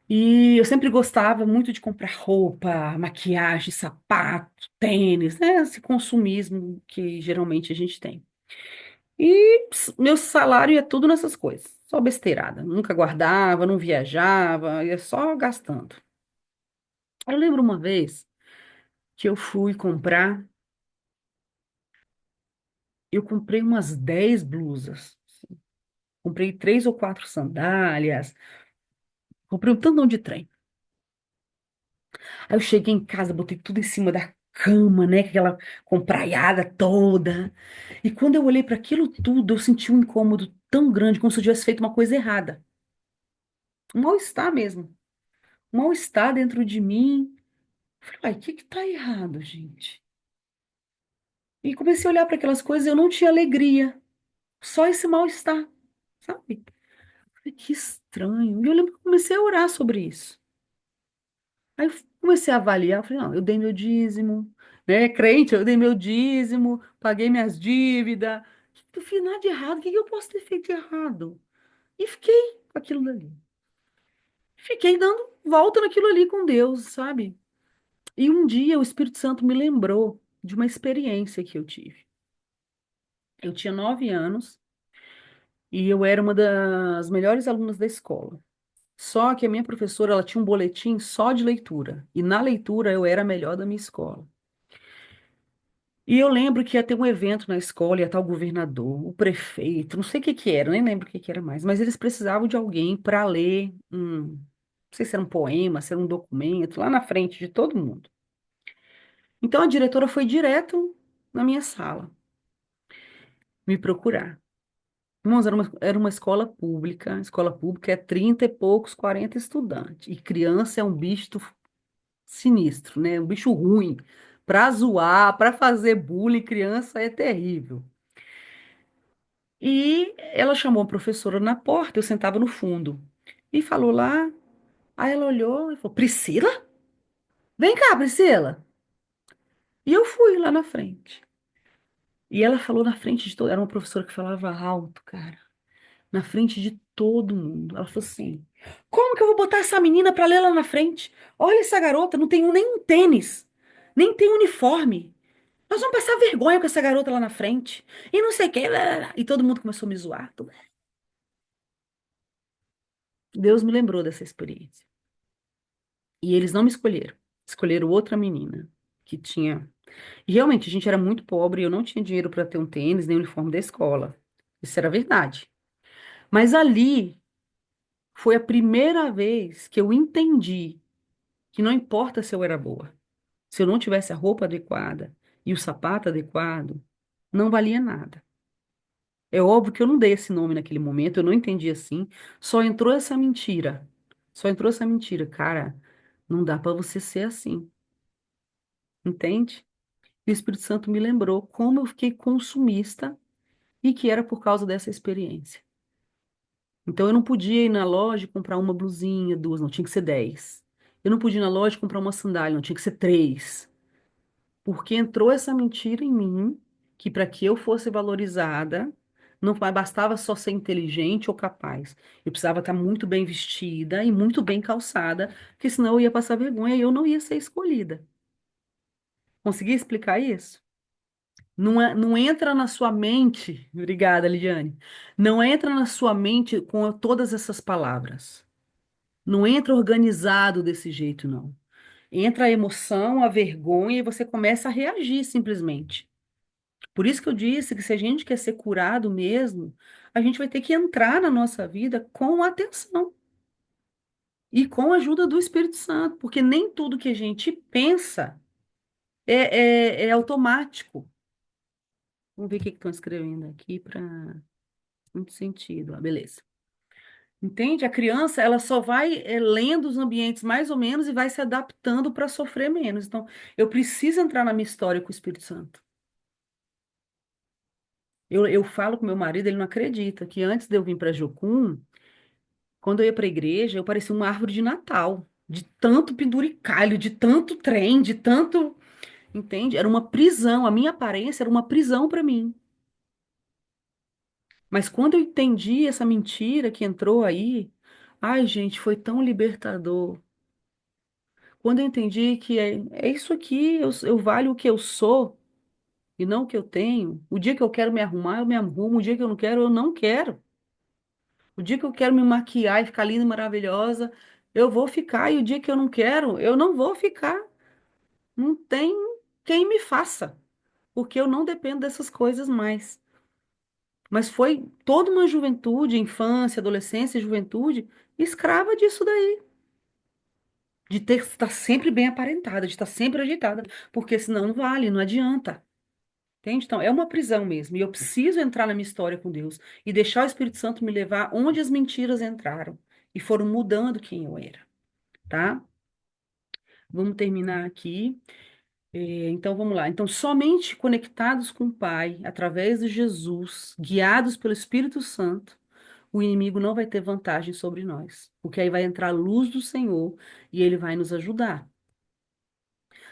E eu sempre gostava muito de comprar roupa, maquiagem, sapato, tênis, né? Esse consumismo que geralmente a gente tem. E meu salário ia tudo nessas coisas, só besteirada. Nunca guardava, não viajava, ia só gastando. Eu lembro uma vez que eu fui comprar, eu comprei umas 10 blusas. Comprei 3 ou 4 sandálias, comprei um tantão de trem. Aí eu cheguei em casa, botei tudo em cima da cama, né? Aquela compraiada toda. E quando eu olhei para aquilo tudo, eu senti um incômodo tão grande, como se eu tivesse feito uma coisa errada. Um mal-estar mesmo. Um mal-estar dentro de mim. Falei, uai, o que que tá errado, gente? E comecei a olhar para aquelas coisas e eu não tinha alegria. Só esse mal-estar, sabe? Falei, que estranho. E eu lembro que eu comecei a orar sobre isso. Aí eu comecei a avaliar, eu falei, não, eu dei meu dízimo, né? Crente, eu dei meu dízimo, paguei minhas dívidas. Não fiz nada de errado, o que que eu posso ter feito de errado? E fiquei com aquilo ali. Fiquei dando volta naquilo ali com Deus, sabe? E um dia o Espírito Santo me lembrou de uma experiência que eu tive. Eu tinha 9 anos e eu era uma das melhores alunas da escola. Só que a minha professora, ela tinha um boletim só de leitura. E na leitura eu era a melhor da minha escola. E eu lembro que ia ter um evento na escola, ia estar o governador, o prefeito, não sei o que que era, nem lembro o que que era mais, mas eles precisavam de alguém para ler não sei se era um poema, se era um documento, lá na frente de todo mundo. Então a diretora foi direto na minha sala me procurar. Irmãos, era uma escola pública é 30 e poucos, 40 estudantes, e criança é um bicho sinistro, né? Um bicho ruim. Pra zoar, pra fazer bullying, criança é terrível. E ela chamou a professora na porta, eu sentava no fundo. E falou lá, aí ela olhou e falou: Priscila? Vem cá, Priscila. E eu fui lá na frente. E ela falou na frente de todo, era uma professora que falava alto, cara. na frente de todo mundo. Ela falou assim: Como que eu vou botar essa menina para ler lá na frente? Olha essa garota, não tem nem um tênis, nem tem uniforme. Nós vamos passar vergonha com essa garota lá na frente. E não sei o quê. Blá, blá, blá. E todo mundo começou a me zoar. Deus me lembrou dessa experiência. E eles não me escolheram. Escolheram outra menina que tinha. E realmente, a gente era muito pobre, eu não tinha dinheiro para ter um tênis nem uniforme da escola. Isso era verdade. Mas ali foi a primeira vez que eu entendi que não importa se eu era boa, se eu não tivesse a roupa adequada e o sapato adequado, não valia nada. É óbvio que eu não dei esse nome naquele momento, eu não entendi assim. Só entrou essa mentira. Só entrou essa mentira. Cara, não dá para você ser assim, entende? E o Espírito Santo me lembrou como eu fiquei consumista e que era por causa dessa experiência. Então eu não podia ir na loja e comprar uma blusinha, duas, não, tinha que ser 10. Eu não podia ir na loja e comprar uma sandália, não, tinha que ser três. Porque entrou essa mentira em mim, que para que eu fosse valorizada, não bastava só ser inteligente ou capaz. Eu precisava estar muito bem vestida e muito bem calçada, porque senão eu ia passar vergonha e eu não ia ser escolhida. Consegui explicar isso? Não, não entra na sua mente, obrigada, Lidiane. Não entra na sua mente com todas essas palavras. Não entra organizado desse jeito, não. Entra a emoção, a vergonha e você começa a reagir simplesmente. Por isso que eu disse que se a gente quer ser curado mesmo, a gente vai ter que entrar na nossa vida com atenção e com a ajuda do Espírito Santo, porque nem tudo que a gente pensa é automático. Vamos ver o que estão escrevendo aqui para muito sentido. Ah, beleza. Entende? A criança, ela só vai lendo os ambientes mais ou menos e vai se adaptando para sofrer menos. Então, eu preciso entrar na minha história com o Espírito Santo. Eu falo com meu marido, ele não acredita que antes de eu vir para Jocum, quando eu ia para a igreja, eu parecia uma árvore de Natal, de tanto penduricalho, de tanto trem, de tanto, entende? Era uma prisão, a minha aparência era uma prisão para mim. Mas quando eu entendi essa mentira que entrou aí, ai, gente, foi tão libertador. Quando eu entendi que é isso aqui, eu valho o que eu sou e não o que eu tenho. O dia que eu quero me arrumar, eu me arrumo. O dia que eu não quero, eu não quero. O dia que eu quero me maquiar e ficar linda e maravilhosa, eu vou ficar. E o dia que eu não quero, eu não vou ficar. Não tem quem me faça, porque eu não dependo dessas coisas mais. Mas foi toda uma juventude, infância, adolescência, e juventude, escrava disso daí. De ter estar sempre bem aparentada, de estar sempre agitada, porque senão não vale, não adianta. Entende? Então, é uma prisão mesmo. E eu preciso entrar na minha história com Deus e deixar o Espírito Santo me levar onde as mentiras entraram e foram mudando quem eu era, tá? Vamos terminar aqui. Então, vamos lá. Então, somente conectados com o Pai, através de Jesus, guiados pelo Espírito Santo, o inimigo não vai ter vantagem sobre nós, porque aí vai entrar a luz do Senhor e ele vai nos ajudar.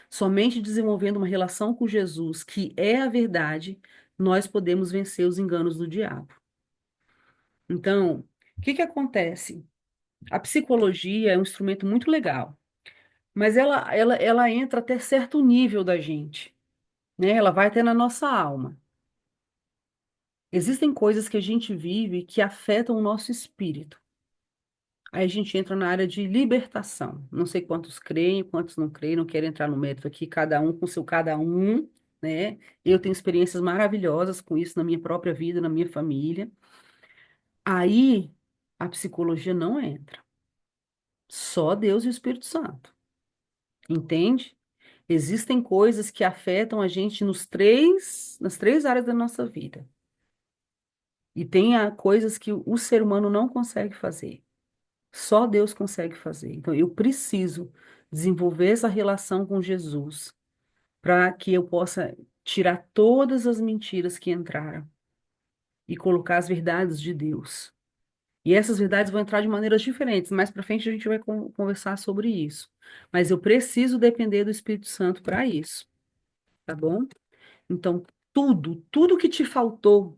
Somente desenvolvendo uma relação com Jesus, que é a verdade, nós podemos vencer os enganos do diabo. Então, o que que acontece? A psicologia é um instrumento muito legal, mas ela entra até certo nível da gente, né? Ela vai até na nossa alma. Existem coisas que a gente vive que afetam o nosso espírito. Aí a gente entra na área de libertação. Não sei quantos creem, quantos não creem, não quero entrar no mérito aqui, cada um com seu cada um, né? Eu tenho experiências maravilhosas com isso na minha própria vida, na minha família. Aí a psicologia não entra. Só Deus e o Espírito Santo. Entende? Existem coisas que afetam a gente nas três áreas da nossa vida. E tem coisas que o ser humano não consegue fazer. Só Deus consegue fazer. Então, eu preciso desenvolver essa relação com Jesus para que eu possa tirar todas as mentiras que entraram e colocar as verdades de Deus. E essas verdades vão entrar de maneiras diferentes. Mais para frente a gente vai conversar sobre isso. Mas eu preciso depender do Espírito Santo para isso, tá bom? Então, tudo que te faltou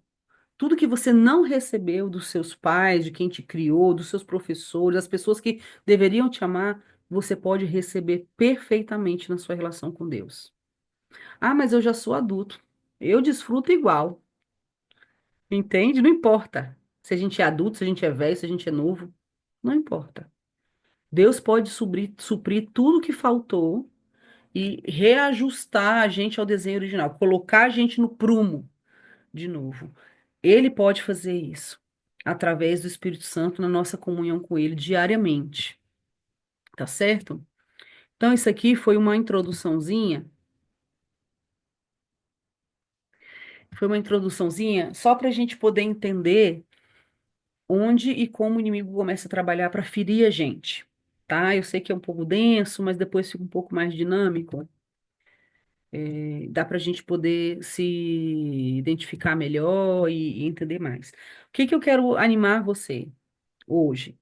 Tudo que você não recebeu dos seus pais, de quem te criou, dos seus professores, das pessoas que deveriam te amar, você pode receber perfeitamente na sua relação com Deus. Ah, mas eu já sou adulto. Eu desfruto igual. Entende? Não importa se a gente é adulto, se a gente é velho, se a gente é novo. Não importa. Deus pode suprir tudo que faltou e reajustar a gente ao desenho original, colocar a gente no prumo de novo. Ele pode fazer isso através do Espírito Santo na nossa comunhão com Ele diariamente, tá certo? Então, isso aqui foi uma introduçãozinha só para a gente poder entender onde e como o inimigo começa a trabalhar para ferir a gente, tá? Eu sei que é um pouco denso, mas depois fica um pouco mais dinâmico. Dá para a gente poder se identificar melhor e entender mais. O que que eu quero animar você hoje?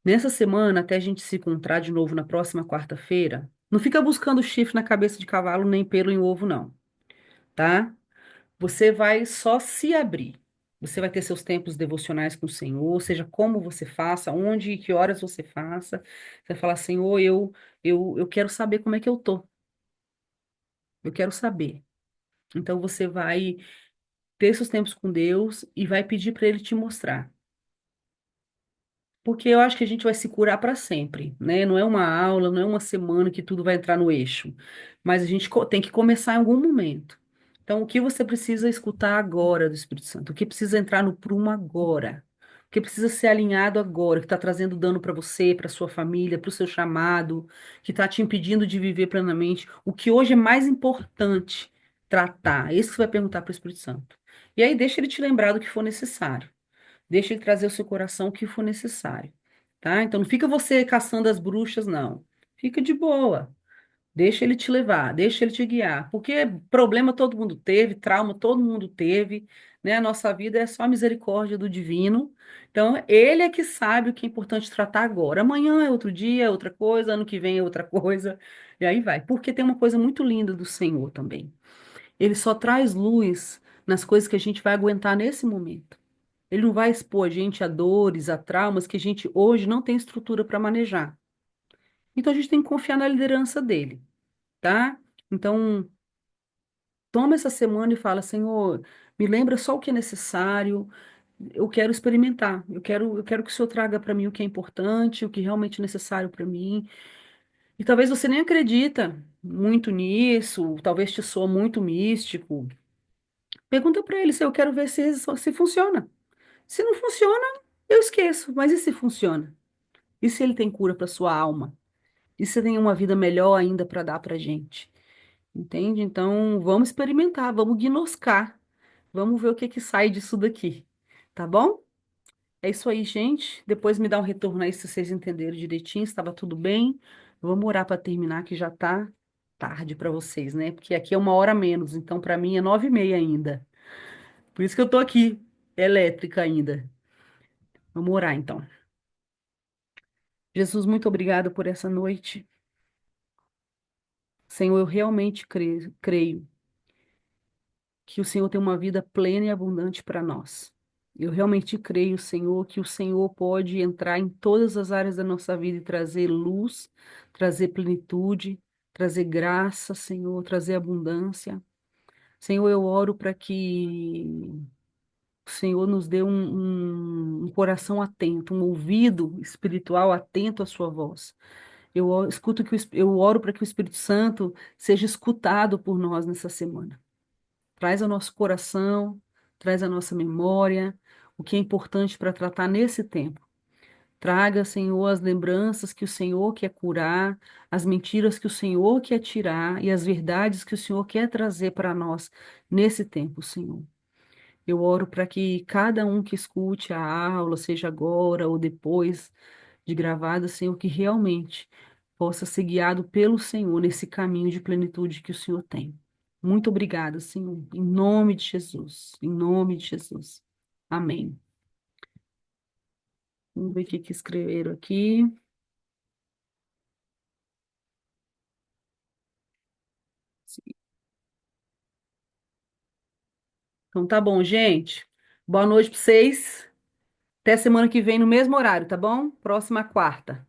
Nessa semana, até a gente se encontrar de novo na próxima quarta-feira, não fica buscando chifre na cabeça de cavalo nem pelo em ovo, não, tá? Você vai só se abrir. Você vai ter seus tempos devocionais com o Senhor, seja como você faça, onde e que horas você faça. Você vai falar, Senhor, eu quero saber como é que eu tô. Eu quero saber. Então você vai ter seus tempos com Deus e vai pedir para Ele te mostrar. Porque eu acho que a gente vai se curar para sempre, né? Não é uma aula, não é uma semana que tudo vai entrar no eixo. Mas a gente tem que começar em algum momento. Então, o que você precisa escutar agora do Espírito Santo? O que precisa entrar no prumo agora? O que precisa ser alinhado agora, que está trazendo dano para você, para sua família, para o seu chamado, que está te impedindo de viver plenamente? O que hoje é mais importante tratar? É isso que você vai perguntar para o Espírito Santo. E aí, deixa ele te lembrar do que for necessário. Deixa ele trazer ao seu coração o que for necessário, tá? Então não fica você caçando as bruxas, não. Fica de boa. Deixa ele te levar, deixa ele te guiar, porque problema todo mundo teve, trauma todo mundo teve, né? A nossa vida é só a misericórdia do divino. Então, ele é que sabe o que é importante tratar agora. Amanhã é outro dia, é outra coisa, ano que vem é outra coisa, e aí vai. Porque tem uma coisa muito linda do Senhor também. Ele só traz luz nas coisas que a gente vai aguentar nesse momento. Ele não vai expor a gente a dores, a traumas que a gente hoje não tem estrutura para manejar. Então a gente tem que confiar na liderança dele, tá? Então, toma essa semana e fala, Senhor, me lembra só o que é necessário. Eu quero experimentar. Eu quero que o Senhor traga para mim o que é importante, o que é realmente necessário para mim. E talvez você nem acredita muito nisso, talvez te soa muito místico. Pergunta para ele se eu quero ver se funciona. Se não funciona, eu esqueço. Mas e se funciona? E se ele tem cura para sua alma? E se tem uma vida melhor ainda para dar para gente? Entende? Então, vamos experimentar, vamos gnoscar, vamos ver o que que sai disso daqui. Tá bom? É isso aí, gente. Depois me dá um retorno aí se vocês entenderam direitinho, se estava tudo bem. Vamos orar para terminar, que já tá tarde para vocês, né? Porque aqui é uma hora a menos, então para mim é 9h30 ainda. Por isso que eu tô aqui, elétrica ainda. Vamos orar então. Jesus, muito obrigada por essa noite. Senhor, eu realmente creio que o Senhor tem uma vida plena e abundante para nós. Eu realmente creio, Senhor, que o Senhor pode entrar em todas as áreas da nossa vida e trazer luz, trazer plenitude, trazer graça, Senhor, trazer abundância. Senhor, eu oro para que o Senhor nos dê um coração atento, um ouvido espiritual atento à Sua voz. Escuto eu oro para que o Espírito Santo seja escutado por nós nessa semana. Traz ao nosso coração, traz à nossa memória o que é importante para tratar nesse tempo. Traga, Senhor, as lembranças que o Senhor quer curar, as mentiras que o Senhor quer tirar e as verdades que o Senhor quer trazer para nós nesse tempo, Senhor. Eu oro para que cada um que escute a aula, seja agora ou depois de gravada, Senhor, que realmente possa ser guiado pelo Senhor nesse caminho de plenitude que o Senhor tem. Muito obrigada, Senhor, em nome de Jesus, em nome de Jesus. Amém. Vamos ver o que que escreveram aqui. Então tá bom, gente. Boa noite para vocês. Até semana que vem no mesmo horário, tá bom? Próxima quarta.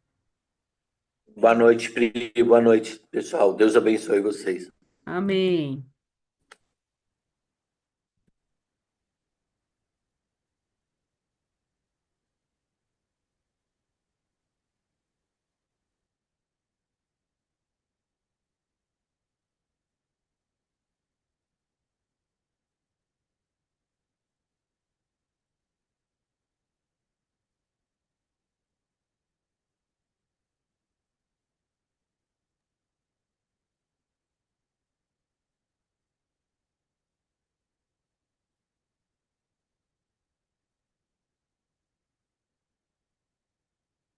Boa noite, Pri. Boa noite, pessoal. Deus abençoe vocês. Amém.